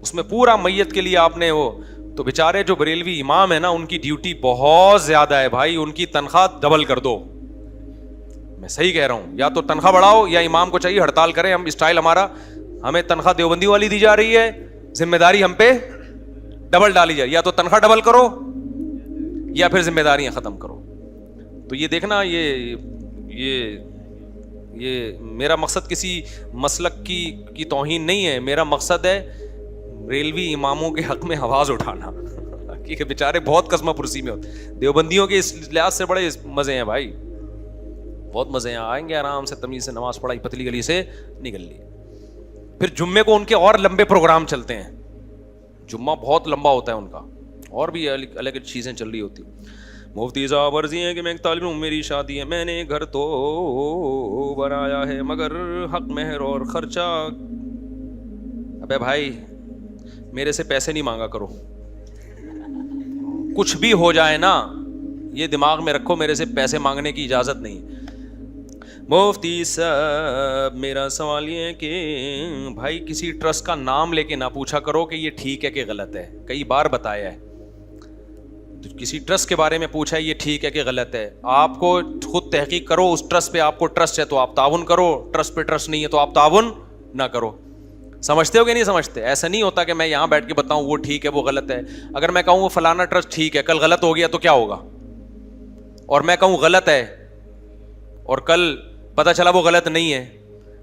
اس میں پورا میت کے لیے آپ نے وہ. تو بیچارے جو بریلوی امام ہے نا، ان کی ڈیوٹی بہت زیادہ ہے بھائی، ان کی تنخواہ ڈبل کر دو. میں صحیح کہہ رہا ہوں، یا تو تنخواہ بڑھاؤ یا امام کو چاہیے ہڑتال کریں. ہم اسٹائل ہمارا، ہمیں تنخواہ دیوبندی والی دی جا رہی ہے، ذمہ داری ہم پہ ڈبل ڈالی جائے، یا تو تنخواہ ڈبل کرو یا پھر ذمہ داریاں ختم کرو. تو یہ دیکھنا، یہ میرا مقصد کسی مسلک کی توہین نہیں ہے، میرا مقصد ہے ریلوی اماموں کے حق میں آواز اٹھانا، کیونکہ بیچارے بہت قسمہ پرسی میں ہوتے. دیوبندیوں کے اس لحاظ سے بڑے مزے ہیں بھائی، بہت مزے ہیں، آئیں گے آرام سے تمیز سے نماز پڑھائی، پتلی گلی سے نکل لی. پھر جمعے کو ان کے اور لمبے پروگرام چلتے ہیں، جمعہ بہت لمبا ہوتا ہے ان کا، اور بھی الگ الگ چیزیں چل رہی ہوتی. مفتی صاحب عرضی ہے کہ میں ایک طالب ہوں، میری شادی ہے، میں نے گھر تو بنایا ہے مگر حق مہر اور خرچہ. ابے بھائی میرے سے پیسے نہیں مانگا کرو، کچھ بھی ہو جائے نا، یہ دماغ میں رکھو، میرے سے پیسے مانگنے کی اجازت نہیں. مفتی صاحب میرا سوال یہ ہے کہ بھائی کسی ٹرسٹ کا نام لے کے نہ پوچھا کرو کہ یہ ٹھیک ہے کہ غلط ہے. کئی بار بتایا ہے، کسی ٹرسٹ کے بارے میں پوچھا ہے یہ ٹھیک ہے کہ غلط ہے، آپ کو خود تحقیق کرو، اس ٹرسٹ پہ آپ کو ٹرسٹ ہے تو آپ تعاون کرو، ٹرسٹ پہ ٹرسٹ نہیں ہے تو آپ تعاون نہ کرو. سمجھتے ہو کہ نہیں سمجھتے؟ ایسا نہیں ہوتا کہ میں یہاں بیٹھ کے بتاؤں وہ ٹھیک ہے وہ غلط ہے. اگر میں کہوں وہ فلانا ٹرسٹ ٹھیک ہے، کل غلط ہو گیا تو کیا ہوگا؟ اور میں کہوں غلط ہے اور کل پتہ چلا وہ غلط نہیں ہے،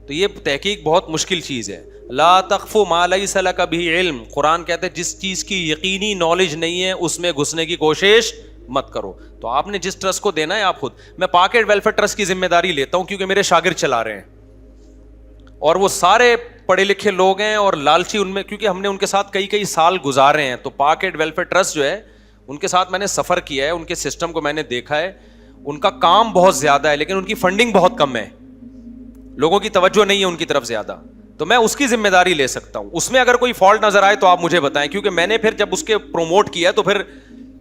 تو یہ تحقیق بہت مشکل چیز ہے. لا تخف ما لیس لک بہ علم، قرآن کہتے ہیں جس چیز کی یقینی نالج نہیں ہے اس میں گھسنے کی کوشش مت کرو. تو آپ نے جس ٹرسٹ کو دینا ہے آپ خود، میں پاکٹ ویلفیئر ٹرسٹ کی ذمہ داری لیتا ہوں کیونکہ میرے شاگرد چلا رہے ہیں اور وہ سارے پڑھے لکھے لوگ ہیں اور لالچی ان میں، کیونکہ ہم نے ان کے ساتھ کئی سال گزارے ہیں. تو پاکٹ ویلفیئر ٹرسٹ جو ہے ان کے ساتھ میں نے سفر کیا ہے، ان کے سسٹم کو میں نے دیکھا ہے، ان کا کام بہت زیادہ ہے لیکن ان کی فنڈنگ بہت کم ہے، لوگوں کی توجہ نہیں ہے ان کی طرف زیادہ. تو میں اس کی ذمہ داری لے سکتا ہوں، اس میں اگر کوئی فالٹ نظر آئے تو آپ مجھے بتائیں، کیونکہ میں نے پھر جب اس کے پروموٹ کیا تو پھر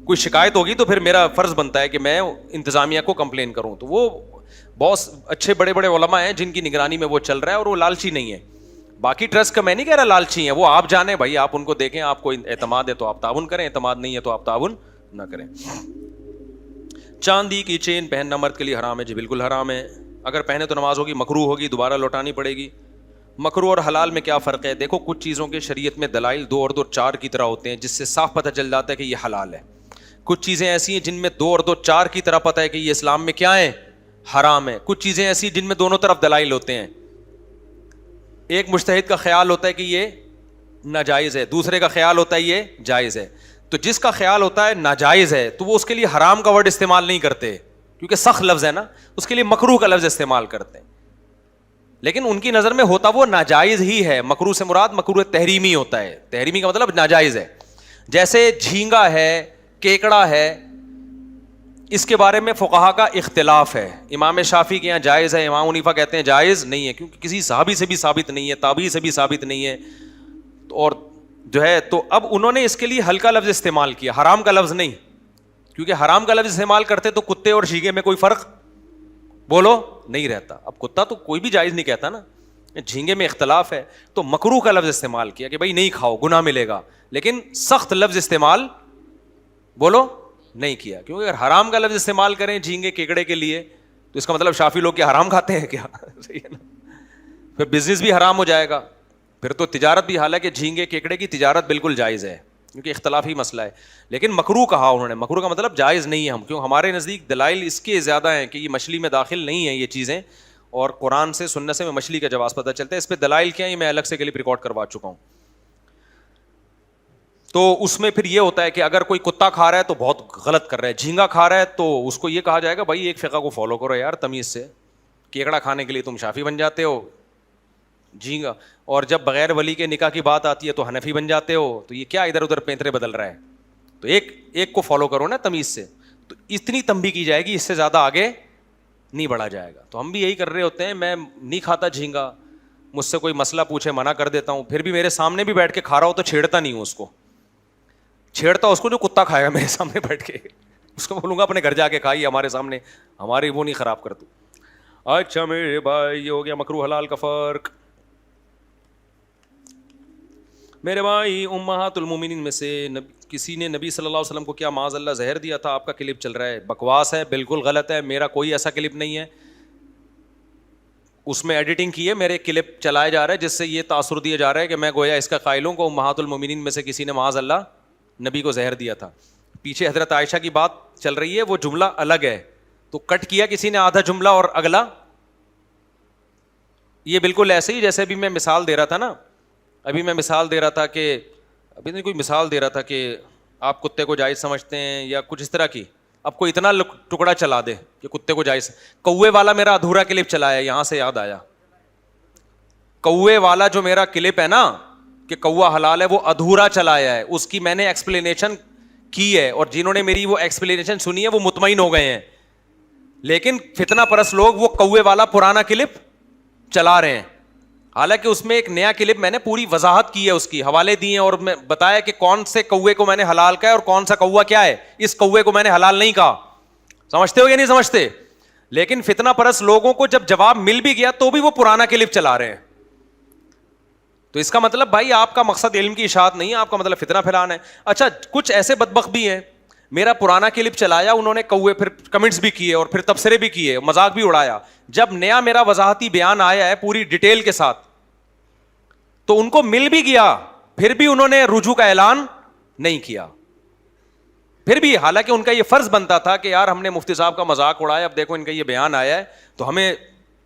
کوئی شکایت ہوگی تو پھر میرا فرض بنتا ہے کہ میں انتظامیہ کو کمپلین کروں. تو وہ بہت اچھے بڑے بڑے علماء ہیں جن کی نگرانی میں وہ چل رہا ہے اور وہ لالچی نہیں ہے. باقی ٹرسٹ کا میں نہیں کہہ رہا لالچی ہیں، وہ آپ جانیں بھائی، آپ ان کو دیکھیں، آپ کو اعتماد ہے تو آپ تعاون کریں، اعتماد نہیں ہے تو آپ تعاون نہ کریں. چاندی کی چین پہننا مرد کے لیے حرام ہے؟ جی بالکل حرام ہے، اگر پہنے تو نماز ہوگی، مکروہ ہوگی، دوبارہ لوٹانی پڑے گی. مکروہ اور حلال میں کیا فرق ہے؟ دیکھو کچھ چیزوں کے شریعت میں دلائل 2 اور 2 4 کی طرح ہوتے ہیں جس سے صاف پتہ چل جاتا ہے کہ یہ حلال ہے. کچھ چیزیں ایسی ہیں جن میں 2 اور 2 4 کی طرح پتہ ہے کہ یہ اسلام میں کیا ہے؟ حرام ہے. کچھ چیزیں ایسی جن میں دونوں طرف دلائل ہوتے ہیں. ایک مجتہد کا خیال ہوتا ہے کہ یہ ناجائز ہے، دوسرے کا خیال ہوتا ہے یہ جائز ہے. تو جس کا خیال ہوتا ہے ناجائز ہے تو وہ اس کے لیے حرام کا ورڈ استعمال نہیں کرتے کیونکہ سخت لفظ ہے نا، اس کے لیے مکروہ کا لفظ استعمال کرتے ہیں. لیکن ان کی نظر میں ہوتا وہ ناجائز ہی ہے. مکروہ سے مراد مکروہ تحریمی ہوتا ہے، تحریمی کا مطلب ناجائز ہے. جیسے جھینگا ہے، کیکڑا ہے، اس کے بارے میں فقہا کا اختلاف ہے. امام شافعی کے یہاں جائز ہے، امام حنیفہ کہتے ہیں جائز نہیں ہے کیونکہ کسی صحابی سے بھی ثابت نہیں ہے، تابعی سے بھی ثابت نہیں ہے. اور جو ہے تو اب انہوں نے اس کے لیے ہلکا لفظ استعمال کیا، حرام کا لفظ نہیں، کیونکہ حرام کا لفظ استعمال کرتے تو کتے اور شیگے میں کوئی فرق بولو نہیں رہتا. اب کتا تو کوئی بھی جائز نہیں کہتا نا، جھینگے میں اختلاف ہے تو مکروہ کا لفظ استعمال کیا کہ بھائی نہیں کھاؤ گناہ ملے گا، لیکن سخت لفظ استعمال بولو نہیں کیا, کیونکہ اگر حرام کا لفظ استعمال کریں جھینگے کیکڑے کے لیے تو اس کا مطلب شافی لوگ کیا حرام کھاتے ہیں کیا؟ صحیح ہے نا, پھر بزنس بھی حرام ہو جائے گا, پھر تو تجارت بھی, حالانکہ جھینگے کیکڑے کی تجارت بالکل جائز ہے کیونکہ اختلافی مسئلہ ہے, لیکن مکروہ کہا انہوں نے. مکروہ کا مطلب جائز نہیں ہے, ہم کیوں, ہمارے نزدیک دلائل اس کے زیادہ ہیں کہ یہ مچھلی میں داخل نہیں ہے یہ چیزیں, اور قرآن سے سنت سے میں مچھلی کا جواز پتہ چلتا ہے. اس پہ دلائل کیا ہے میں الگ سے کلپ ریکارڈ کروا چکا ہوں. تو اس میں پھر یہ ہوتا ہے کہ اگر کوئی کتا کھا رہا ہے تو بہت غلط کر رہا ہے, جھینگا کھا رہا ہے تو اس کو یہ کہا جائے گا بھائی ایک فقہ کو فالو کرو یار تمیز سے, کیکڑا کھانے کے لیے تم شافی بن جاتے ہو, جھینگا, اور جب بغیر ولی کے نکاح کی بات آتی ہے تو حنفی بن جاتے ہو, تو یہ کیا ادھر ادھر پینترے بدل رہا ہے؟ تو ایک کو فالو کرو نا تمیز سے. تو اتنی تنبیہ کی جائے گی, اس سے زیادہ آگے نہیں بڑھا جائے گا. تو ہم بھی یہی کر رہے ہوتے ہیں, میں نہیں کھاتا جھینگا, مجھ سے کوئی مسئلہ پوچھے منع کر دیتا ہوں, پھر بھی میرے سامنے بھی بیٹھ کے کھا رہا ہو تو چھیڑتا نہیں ہوں اس کو, چھیڑتا اس کو جو کتا کھائے گا میرے سامنے بیٹھ کے, اس کو بولوں گا اپنے گھر جا کے کھائی, ہمارے سامنے ہماری وہ نہیں خراب کر. تو اچھا میرے بھائی یہ ہو گیا مکروہ حلال کا فرق. میرے بھائی امہات المومنین میں سے کسی نے نبی صلی اللہ علیہ وسلم کو کیا معاذ اللہ زہر دیا تھا؟ آپ کا کلپ چل رہا ہے, بکواس ہے, بالکل غلط ہے, میرا کوئی ایسا کلپ نہیں ہے. اس میں ایڈیٹنگ کی ہے, میرے کلپ چلایا جا رہا ہے جس سے یہ تاثر دیا جا رہا ہے کہ میں گویا اس کا قائل ہوں کہ امہات المومنین میں سے کسی نے معاذ اللہ نبی کو زہر دیا تھا. پیچھے حضرت عائشہ کی بات چل رہی ہے, وہ جملہ الگ ہے, تو کٹ کیا کسی نے آدھا جملہ اور اگلا. یہ بالکل ایسے ہی جیسے ابھی میں مثال دے رہا تھا نا, ابھی میں مثال دے رہا تھا کہ ابھی نہیں کوئی مثال دے رہا تھا کہ آپ کتے کو جائز سمجھتے ہیں یا کچھ اس طرح کی, اب کوئی اتنا ٹکڑا چلا دے کہ کتے کو جائز. کوے والا میرا ادھورا کلپ چلایا, یہاں سے یاد آیا, کوے والا جو میرا کلپ ہے نا کہ کوا حلال ہے, وہ ادھورا چلایا ہے, اس کی میں نے ایکسپلینیشن کی ہے, اور جنہوں نے میری وہ ایکسپلینیشن سنی ہے وہ مطمئن ہو گئے ہیں. لیکن فتنہ پرست لوگ وہ کوے والا پرانا کلپ چلا رہے ہیں, حالانکہ اس میں ایک نیا کلپ میں نے پوری وضاحت کی ہے, اس کی حوالے دیے ہیں, اور میں بتایا کہ کون سے کوے کو میں نے حلال کہا ہے اور کون سا کوا کیا ہے, اس کوے کو میں نے حلال نہیں کہا. سمجھتے ہو یا نہیں سمجھتے؟ لیکن فتنہ پرست لوگوں کو جب جواب مل بھی گیا تو بھی وہ پرانا کلپ چلا رہے ہیں. تو اس کا مطلب بھائی آپ کا مقصد علم کی اشاعت نہیں ہے, آپ کا مطلب فتنہ پھیلانا ہے. اچھا کچھ ایسے بدبخت بھی ہیں, میرا پرانا کلپ چلایا انہوں نے کوے, پھر کمنٹس بھی کیے اور پھر تبصرے بھی کیے, مذاق بھی اڑایا. جب نیا میرا وضاحتی بیان آیا ہے پوری ڈیٹیل کے ساتھ تو ان کو مل بھی گیا, پھر بھی انہوں نے رجوع کا اعلان نہیں کیا. پھر بھی حالانکہ ان کا یہ فرض بنتا تھا کہ یار ہم نے مفتی صاحب کا مذاق اڑایا, اب دیکھو ان کا یہ بیان آیا ہے تو ہمیں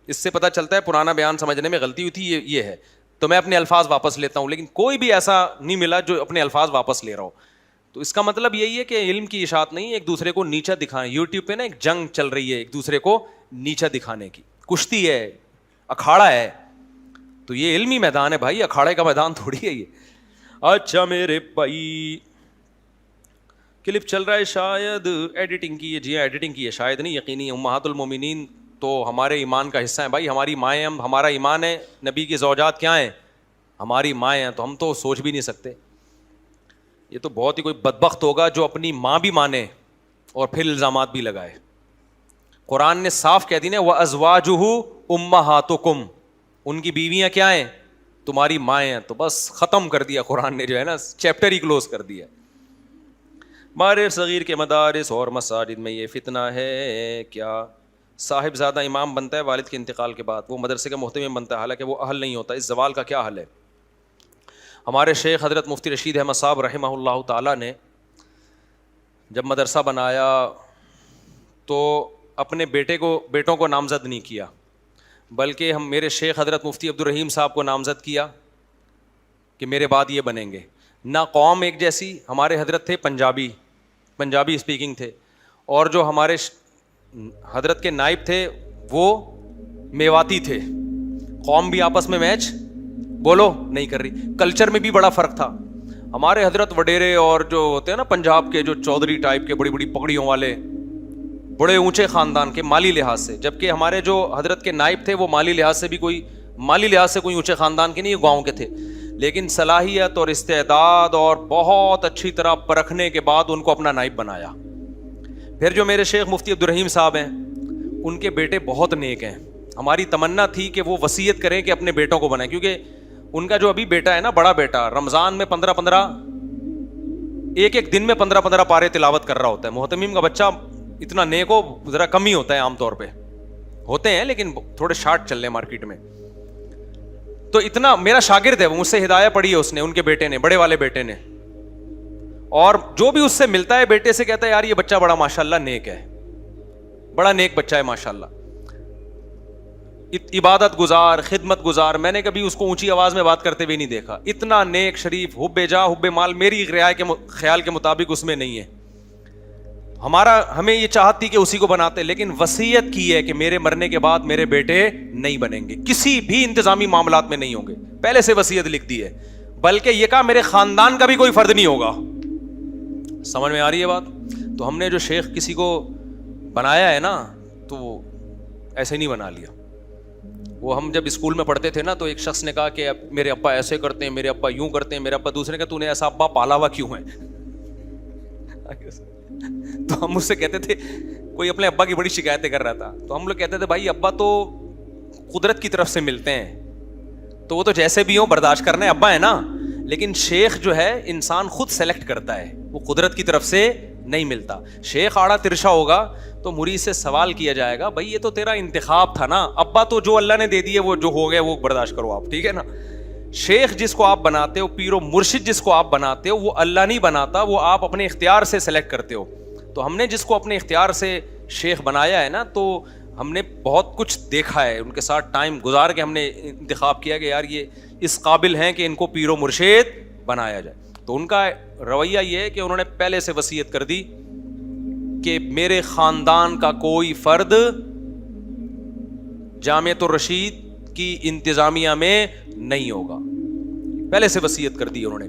اس سے پتہ چلتا ہے پرانا بیان سمجھنے میں غلطی ہوئی تھی, یہ ہے, تو میں اپنے الفاظ واپس لیتا ہوں. لیکن کوئی بھی ایسا نہیں ملا جو اپنے الفاظ واپس لے رہا ہو. تو اس کا مطلب یہی ہے کہ علم کی اشاعت نہیں, ایک دوسرے کو نیچا دکھائیں. یوٹیوب پہ نا ایک جنگ چل رہی ہے ایک دوسرے کو نیچا دکھانے کی, کشتی ہے, اکھاڑا ہے. تو یہ علمی میدان ہے بھائی, اکھاڑے کا میدان تھوڑی ہے یہ. اچھا میرے بھائی کلپ چل رہا ہے, شاید ایڈیٹنگ کی ہے. جی ہاں ایڈیٹنگ کی ہے, شاید نہیں یقینی. امہات المومنین تو ہمارے ایمان کا حصہ ہیں بھائی, ہماری مائیں, ہمارا ایمان ہے. نبی کی زوجات کیا ہیں؟ ہماری مائیں ہیں. تو ہم تو سوچ بھی نہیں سکتے. یہ تو بہت ہی کوئی بدبخت ہوگا جو اپنی ماں بھی مانے اور پھر الزامات بھی لگائے. قرآن نے صاف کہہ دی نا وَأَزْوَاجُهُ أُمَّهَاتُكُمْ, ان کی بیویاں کیا ہیں؟ تمہاری مائیں ہیں. تو بس ختم کر دیا قرآن نے, جو ہے نا چیپٹر ہی کلوز کر دیا. مارے صغیر کے مدارس اور مساجد میں یہ فتنہ ہے کیا صاحب زادہ امام بنتا ہے والد کے انتقال کے بعد, وہ مدرسے کا محتمم بنتا ہے حالانکہ وہ اہل نہیں ہوتا, اس زوال کا کیا حل ہے؟ ہمارے شیخ حضرت مفتی رشید احمد صاحب رحمہ اللہ تعالیٰ نے جب مدرسہ بنایا تو اپنے بیٹوں کو نامزد نہیں کیا, بلکہ ہم میرے شیخ حضرت مفتی عبدالرحیم صاحب کو نامزد کیا کہ میرے بعد یہ بنیں گے. نہ قوم ایک جیسی, ہمارے حضرت تھے پنجابی اسپیکنگ تھے, اور جو ہمارے حضرت کے نائب تھے وہ میواتی تھے. قوم بھی آپس میں میچ بولو نہیں کر رہی. کلچر میں بھی بڑا فرق تھا. ہمارے حضرت وڈیرے اور جو ہوتے ہیں نا پنجاب کے جو چودھری ٹائپ کے بڑی بڑی پگڑیوں والے, بڑے اونچے خاندان کے مالی لحاظ سے, جبکہ ہمارے جو حضرت کے نائب تھے وہ مالی لحاظ سے کوئی اونچے خاندان کے نہیں, گاؤں کے تھے. لیکن صلاحیت اور استعداد اور بہت اچھی طرح پرکھنے کے بعد ان کو اپنا نائب بنایا. پھر جو میرے شیخ مفتی عبدالرحیم صاحب ہیں ان کے بیٹے بہت نیک ہیں. ہماری تمنا تھی کہ وہ وصیت کریں کہ اپنے بیٹوں کو بنائیں, کیونکہ ان کا جو ابھی بیٹا ہے نا, بڑا بیٹا, رمضان میں 15 ایک ایک دن میں 15-15 پارے تلاوت کر رہا ہوتا ہے. محتمیم کا بچہ اتنا نیک ہو ذرا کم ہی ہوتا ہے, عام طور پہ ہوتے ہیں لیکن تھوڑے شارٹ چل رہے ہیں مارکیٹ میں. تو اتنا میرا شاگرد ہے وہ, مجھ سے ہدایہ پڑھی ہے اس نے, ان کے بیٹے نے, بڑے والے بیٹے نے, اور جو بھی اس سے ملتا ہے بیٹے سے کہتا ہے یار یہ بچہ بڑا ماشاءاللہ نیک ہے, بڑا نیک بچہ ہے ماشاءاللہ, عبادت گزار, خدمت گزار. میں نے کبھی اس کو اونچی آواز میں بات کرتے ہوئے نہیں دیکھا. اتنا نیک, شریف, حب جا حب مال میری خیال کے مطابق اس میں نہیں ہے. ہمیں یہ چاہت تھی کہ اسی کو بناتے, لیکن وصیت کی ہے کہ میرے مرنے کے بعد میرے بیٹے نہیں بنیں گے, کسی بھی انتظامی معاملات میں نہیں ہوں گے. پہلے سے وصیت لکھ دی ہے, بلکہ یہ کہا میرے خاندان کا بھی کوئی فرد نہیں ہوگا. سمجھ میں آ رہی ہے بات؟ تو ہم نے جو شیخ کسی کو بنایا ہے نا, تو وہ ایسے نہیں بنا لیا. وہ ہم جب اسکول میں پڑھتے تھے نا, تو ایک شخص نے کہا کہ میرے ابا ایسے کرتے ہیں, میرے ابا یوں کرتے ہیں, میرے ابا, دوسرے نے کہا تو نے ایسا ابا پالا ہوا کیوں ہے؟ تو ہم اس سے کہتے تھے, کوئی اپنے ابا کی بڑی شکایتیں کر رہا تھا, تو ہم لوگ کہتے تھے بھائی ابا تو قدرت کی طرف سے ملتے ہیں, تو وہ تو جیسے بھی ہوں برداشت کرنا ہے, ابا ہے نا. لیکن شیخ جو ہے انسان خود سلیکٹ کرتا ہے, وہ قدرت کی طرف سے نہیں ملتا. شیخ آڑا ترشا ہوگا تو مرید سے سوال کیا جائے گا, بھائی یہ تو تیرا انتخاب تھا نا, ابا تو جو اللہ نے دے دیے وہ جو ہو گئے وہ برداشت کرو آپ, ٹھیک ہے نا. شیخ جس کو آپ بناتے ہو, پیر و مرشد جس کو آپ بناتے ہو, وہ اللہ نہیں بناتا, وہ آپ اپنے اختیار سے سلیکٹ کرتے ہو. تو ہم نے جس کو اپنے اختیار سے شیخ بنایا ہے نا, تو ہم نے بہت کچھ دیکھا ہے, ان کے ساتھ ٹائم گزار کے ہم نے انتخاب کیا کہ یار یہ اس قابل ہیں کہ ان کو پیر و مرشد بنایا جائے. تو ان کا رویہ یہ ہے کہ انہوں نے پہلے سے وصیت کر دی کہ میرے خاندان کا کوئی فرد جامعۃ الرشید کی انتظامیہ میں نہیں ہوگا, پہلے سے وصیت کر دی انہوں نے.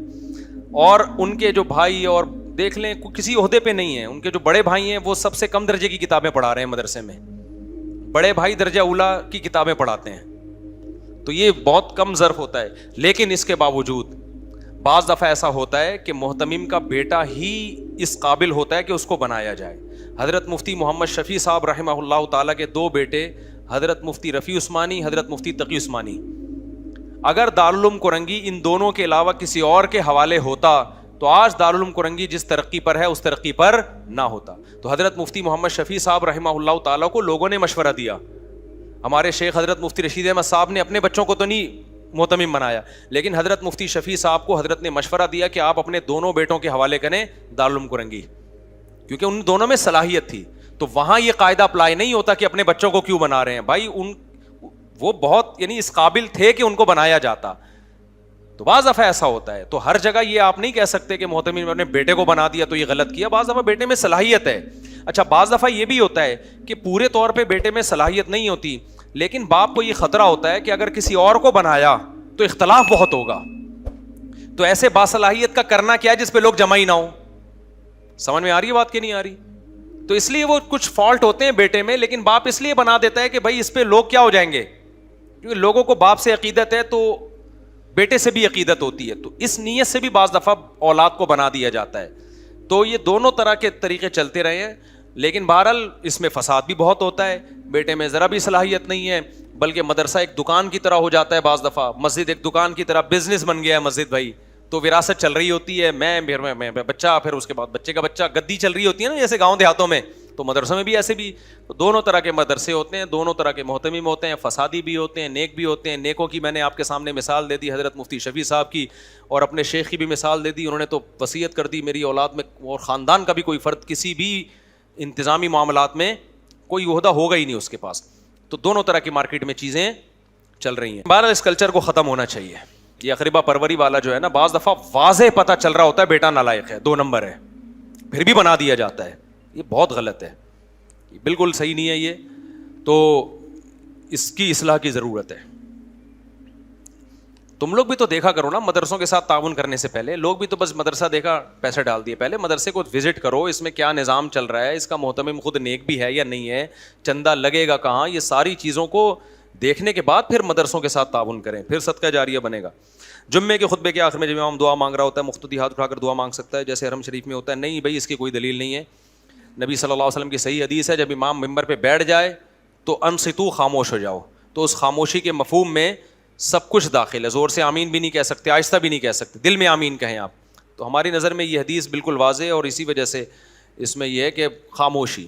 اور ان کے جو بھائی, اور دیکھ لیں کسی عہدے پہ نہیں ہیں, ان کے جو بڑے بھائی ہیں وہ سب سے کم درجے کی کتابیں پڑھا رہے ہیں مدرسے میں, بڑے بھائی درجہ اولا کی کتابیں پڑھاتے ہیں. تو یہ بہت کم ظرف ہوتا ہے. لیکن اس کے باوجود بعض دفعہ ایسا ہوتا ہے کہ محتمم کا بیٹا ہی اس قابل ہوتا ہے کہ اس کو بنایا جائے. حضرت مفتی محمد شفیع صاحب رحمہ اللہ تعالیٰ کے 2 بیٹے, حضرت مفتی رفیع عثمانی, حضرت مفتی تقی عثمانی, اگر دارالعلوم کرنگی ان دونوں کے علاوہ کسی اور کے حوالے ہوتا تو آج دارالعلوم کرنگی جس ترقی پر ہے اس ترقی پر نہ ہوتا. تو حضرت مفتی محمد شفیع صاحب رحمہ اللہ تعالیٰ کو لوگوں نے مشورہ دیا. ہمارے شیخ حضرت مفتی رشید احمد صاحب نے اپنے بچوں کو تو نہیں محتمم بنایا, لیکن حضرت مفتی شفیع صاحب کو حضرت نے مشورہ دیا کہ آپ اپنے دونوں بیٹوں کے حوالے کریں دارالعلوم کرنگی, کیونکہ ان دونوں میں صلاحیت تھی. تو وہاں یہ قاعدہ اپلائی نہیں ہوتا کہ اپنے بچوں کو کیوں بنا رہے ہیں بھائی, وہ بہت یعنی اس قابل تھے کہ ان کو بنایا جاتا. تو بعض دفعہ ایسا ہوتا ہے. تو ہر جگہ یہ آپ نہیں کہہ سکتے کہ محتمم نے اپنے بیٹے کو بنا دیا تو یہ غلط کیا. بعض دفعہ بیٹے میں صلاحیت ہے. اچھا, بعض دفعہ یہ بھی ہوتا ہے کہ پورے طور پہ بیٹے میں صلاحیت نہیں ہوتی, لیکن باپ کو یہ خطرہ ہوتا ہے کہ اگر کسی اور کو بنایا تو اختلاف بہت ہوگا, تو ایسے باصلاحیت کا کرنا کیا ہے جس پہ لوگ جمع ہی نہ ہو. سمجھ میں آ رہی ہے بات کہ نہیں آ رہی؟ تو اس لیے وہ کچھ فالٹ ہوتے ہیں بیٹے میں, لیکن باپ اس لیے بنا دیتا ہے کہ بھائی اس پہ لوگ کیا ہو جائیں گے, کیونکہ لوگوں کو باپ سے عقیدت ہے تو بیٹے سے بھی عقیدت ہوتی ہے. تو اس نیت سے بھی بعض دفعہ اولاد کو بنا دیا جاتا ہے. تو یہ دونوں طرح کے طریقے چلتے رہے ہیں, لیکن بہرحال اس میں فساد بھی بہت ہوتا ہے. بیٹے میں ذرا بھی صلاحیت نہیں ہے, بلکہ مدرسہ ایک دکان کی طرح ہو جاتا ہے, بعض دفعہ مسجد ایک دکان کی طرح, بزنس بن گیا ہے مسجد بھائی. تو وراثت چل رہی ہوتی ہے, میں بچہ, پھر اس کے بعد بچے کا بچہ, گدی چل رہی ہوتی ہے نا جیسے گاؤں دیہاتوں میں. تو مدرسوں میں بھی ایسے بھی دونوں طرح کے مدرسے ہوتے ہیں, دونوں طرح کے محتمم ہوتے ہیں, فسادی بھی ہوتے ہیں, نیک بھی ہوتے ہیں. نیکوں کی میں نے آپ کے سامنے مثال دے دی, حضرت مفتی شفیع صاحب کی, اور اپنے شیخ کی بھی مثال دے دی. انہوں نے تو وصیت کر دی میری اولاد میں اور خاندان کا بھی کوئی فرد کسی بھی انتظامی معاملات میں کوئی عہدہ ہوگا ہی نہیں اس کے پاس. تو دونوں طرح کی مارکیٹ میں چیزیں چل رہی ہیں. بہرحال اس کلچر کو ختم ہونا چاہیے. یہ اقربا پروری والا جو ہے نا, بعض دفعہ واضح پتہ چل رہا ہوتا ہے بیٹا نالائق ہے, 2 نمبر ہے, پھر بھی بنا دیا جاتا ہے. یہ بہت غلط ہے, بالکل صحیح نہیں ہے یہ. تو اس کی اصلاح کی ضرورت ہے. تم لوگ بھی تو دیکھا کرو نا مدرسوں کے ساتھ تعاون کرنے سے پہلے. لوگ بھی تو بس مدرسہ دیکھا پیسے ڈال دیے, پہلے مدرسے کو وزٹ کرو, اس میں کیا نظام چل رہا ہے, اس کا محتمم خود نیک بھی ہے یا نہیں ہے, چندہ لگے گا کہاں, یہ ساری چیزوں کو دیکھنے کے بعد پھر مدرسوں کے ساتھ تعاون کریں, پھر صدقہ جاریہ بنے گا. جمعے کے خطبے کے آخر میں جب امام دعا مانگ رہا ہوتا ہے, مقتدی ہاتھ اٹھا کر دعا مانگ سکتا ہے جیسے حرم شریف میں ہوتا ہے. نہیں بھائی, اس کی کوئی دلیل نہیں ہے. نبی صلی اللہ علیہ وسلم کی صحیح حدیث ہے, جب امام ممبر پہ بیٹھ جائے تو انصتو, خاموش ہو جاؤ. تو اس خاموشی کے مفہوم میں سب کچھ داخل ہے. زور سے آمین بھی نہیں کہہ سکتے, آہستہ بھی نہیں کہہ سکتے, دل میں آمین کہیں آپ. تو ہماری نظر میں یہ حدیث بالکل واضح ہے, اور اسی وجہ سے اس میں یہ ہے کہ خاموشی,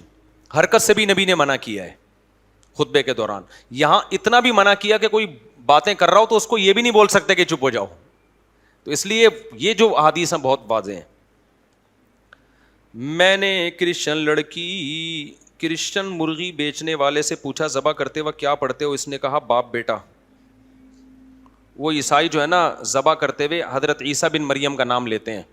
حرکت سے بھی نبی نے منع کیا ہے خطبے کے دوران. یہاں اتنا بھی منع کیا کہ کوئی باتیں کر رہا ہو تو اس کو یہ بھی نہیں بول سکتے کہ چپ ہو جاؤ. تو اس لیے یہ جو احادیث ہیں بہت واضح ہیں. میں نے کرسچن مرغی بیچنے والے سے پوچھا ذبح کرتے وقت کیا پڑھتے ہو؟ اس نے کہا باپ بیٹا. وہ عیسائی جو ہے نا ذبح کرتے ہوئے حضرت عیسیٰ بن مریم کا نام لیتے ہیں.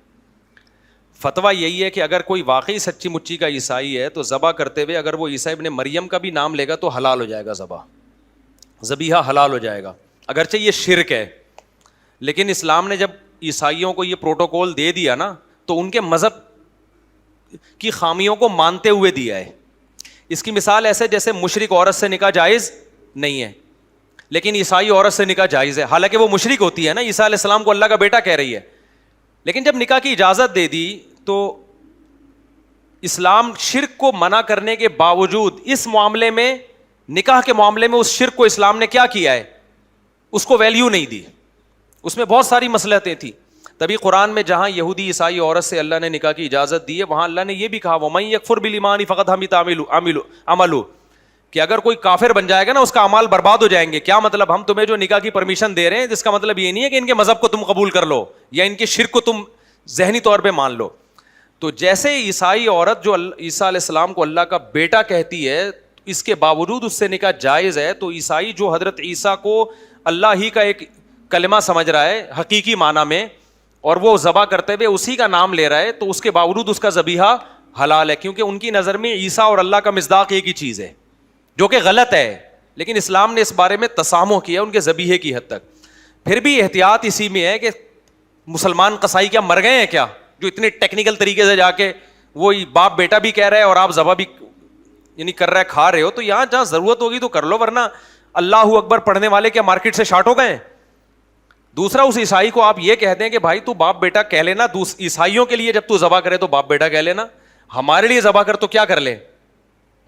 فتویٰ یہی ہے کہ اگر کوئی واقعی سچی مچی کا عیسائی ہے تو ذبح کرتے ہوئے اگر وہ عیسیٰ ابن مریم کا بھی نام لے گا تو حلال ہو جائے گا, ذبیحہ حلال ہو جائے گا, اگرچہ یہ شرک ہے. لیکن اسلام نے جب عیسائیوں کو یہ پروٹوکول دے دیا نا تو ان کے مذہب کی خامیوں کو مانتے ہوئے دیا ہے. اس کی مثال ایسے جیسے مشرک عورت سے نکاح جائز نہیں ہے لیکن عیسائی عورت سے نکاح جائز ہے, حالانکہ وہ مشرک ہوتی ہے نا, عیسیٰ علیہ السلام کو اللہ کا بیٹا کہہ رہی ہے. لیکن جب نکاح کی اجازت دے دی تو اسلام شرک کو منع کرنے کے باوجود اس معاملے میں, نکاح کے معاملے میں اس شرک کو اسلام نے کیا کیا ہے, اس کو ویلیو نہیں دی. اس میں بہت ساری مصلحتیں تھیں. تبھی قرآن میں جہاں یہودی عیسائی عورت سے اللہ نے نکاح کی اجازت دی ہے وہاں اللہ نے یہ بھی کہا وَمَن يَكْفُرْ بِالْإِيمَانِ فَقَدْ حَبِطَ عَمَلُهُ, کہ اگر کوئی کافر بن جائے گا نا اس کا اعمال برباد ہو جائیں گے. کیا مطلب؟ ہم تمہیں جو نکاح کی پرمیشن دے رہے ہیں جس کا مطلب یہ نہیں ہے کہ ان کے مذہب کو تم قبول کر لو یا ان کے شرک کو تم ذہنی طور پہ مان لو. تو جیسے عیسائی عورت جو عیسیٰ علیہ السلام کو اللہ کا بیٹا کہتی ہے اس کے باوجود اس سے نکاح جائز ہے, تو عیسائی جو حضرت عیسیٰ کو اللہ ہی کا ایک کلمہ سمجھ رہا ہے حقیقی معنی میں اور وہ ذبح کرتے ہوئے اسی کا نام لے رہا ہے, تو اس کے باوجود اس کا ذبیحہ حلال ہے, کیونکہ ان کی نظر میں عیسیٰ اور اللہ کا مصداق ایک ہی چیز ہے, جو کہ غلط ہے. لیکن اسلام نے اس بارے میں تسامح کیا ان کے ذبیحے کی حد تک. پھر بھی احتیاط اسی میں ہے کہ مسلمان قصائی کیا مر گئے ہیں کیا, جو اتنے ٹیکنیکل طریقے سے جا کے وہ باپ بیٹا بھی کہہ رہے ہیں اور آپ ذبح بھی یعنی کر رہے کھا رہے ہو. تو یہاں جہاں ضرورت ہوگی تو کر لو, ورنہ اللہ اکبر پڑھنے والے کیا مارکیٹ سے شارٹ ہو گئے ہیں. دوسرا, اس عیسائی کو آپ یہ کہہ دیں کہ بھائی تو باپ بیٹا کہہ لینا, عیسائیوں کے لیے جب تو ذبح کرے تو باپ بیٹا کہہ لینا, ہمارے لیے ذبح کر تو کیا کر لے,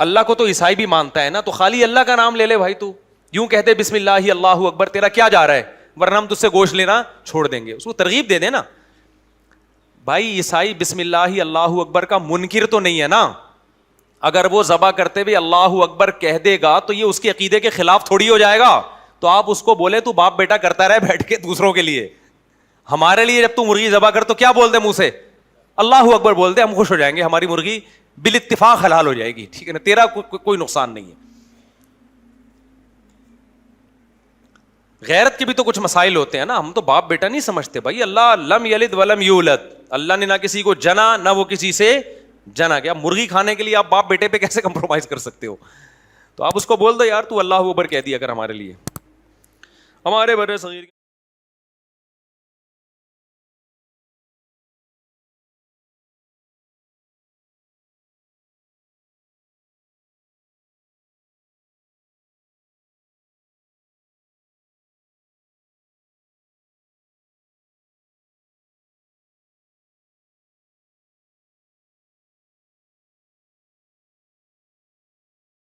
اللہ کو تو عیسائی بھی مانتا ہے نا, تو خالی اللہ کا نام لے لے بھائی. تو یوں کہتے بسم اللہ اللہ اکبر, تیرا کیا جا رہا ہے, ورنہ ہم تجھ سے گوشت لینا چھوڑ دیں گے. اس کو ترغیب دے دیں نا بھائی. عیسائی بسم اللہ اللہ اکبر کا منکر تو نہیں ہے نا, اگر وہ ذبح کرتے ہوئے اللہ اکبر کہہ دے گا تو یہ اس کے عقیدے کے خلاف تھوڑی ہو جائے گا. تو آپ اس کو بولے تو باپ بیٹا کرتا رہے بیٹھ کے دوسروں کے لیے, ہمارے لیے جب تو مرغی ذبح کر تو کیا بول دے منہ سے, اللہ اکبر بول دے, ہم خوش ہو جائیں گے, ہماری مرغی بالاتفاق حلال ہو جائے گی, ٹھیک ہے نا, تیرا کوئی نقصان نہیں ہے. غیرت کے بھی تو کچھ مسائل ہوتے ہیں نا, ہم تو باپ بیٹا نہیں سمجھتے بھائی. اللہ لم یلد ولم یولد, اللہ نے نہ کسی کو جنا نہ وہ کسی سے جنا. کیا مرغی کھانے کے لیے آپ باپ بیٹے پہ کیسے کمپرومائز کر سکتے ہو؟ تو آپ اس کو بول دو یار تو اللہ اکبر کہہ دیا کر ہمارے لیے, ہمارے بڑے صغیر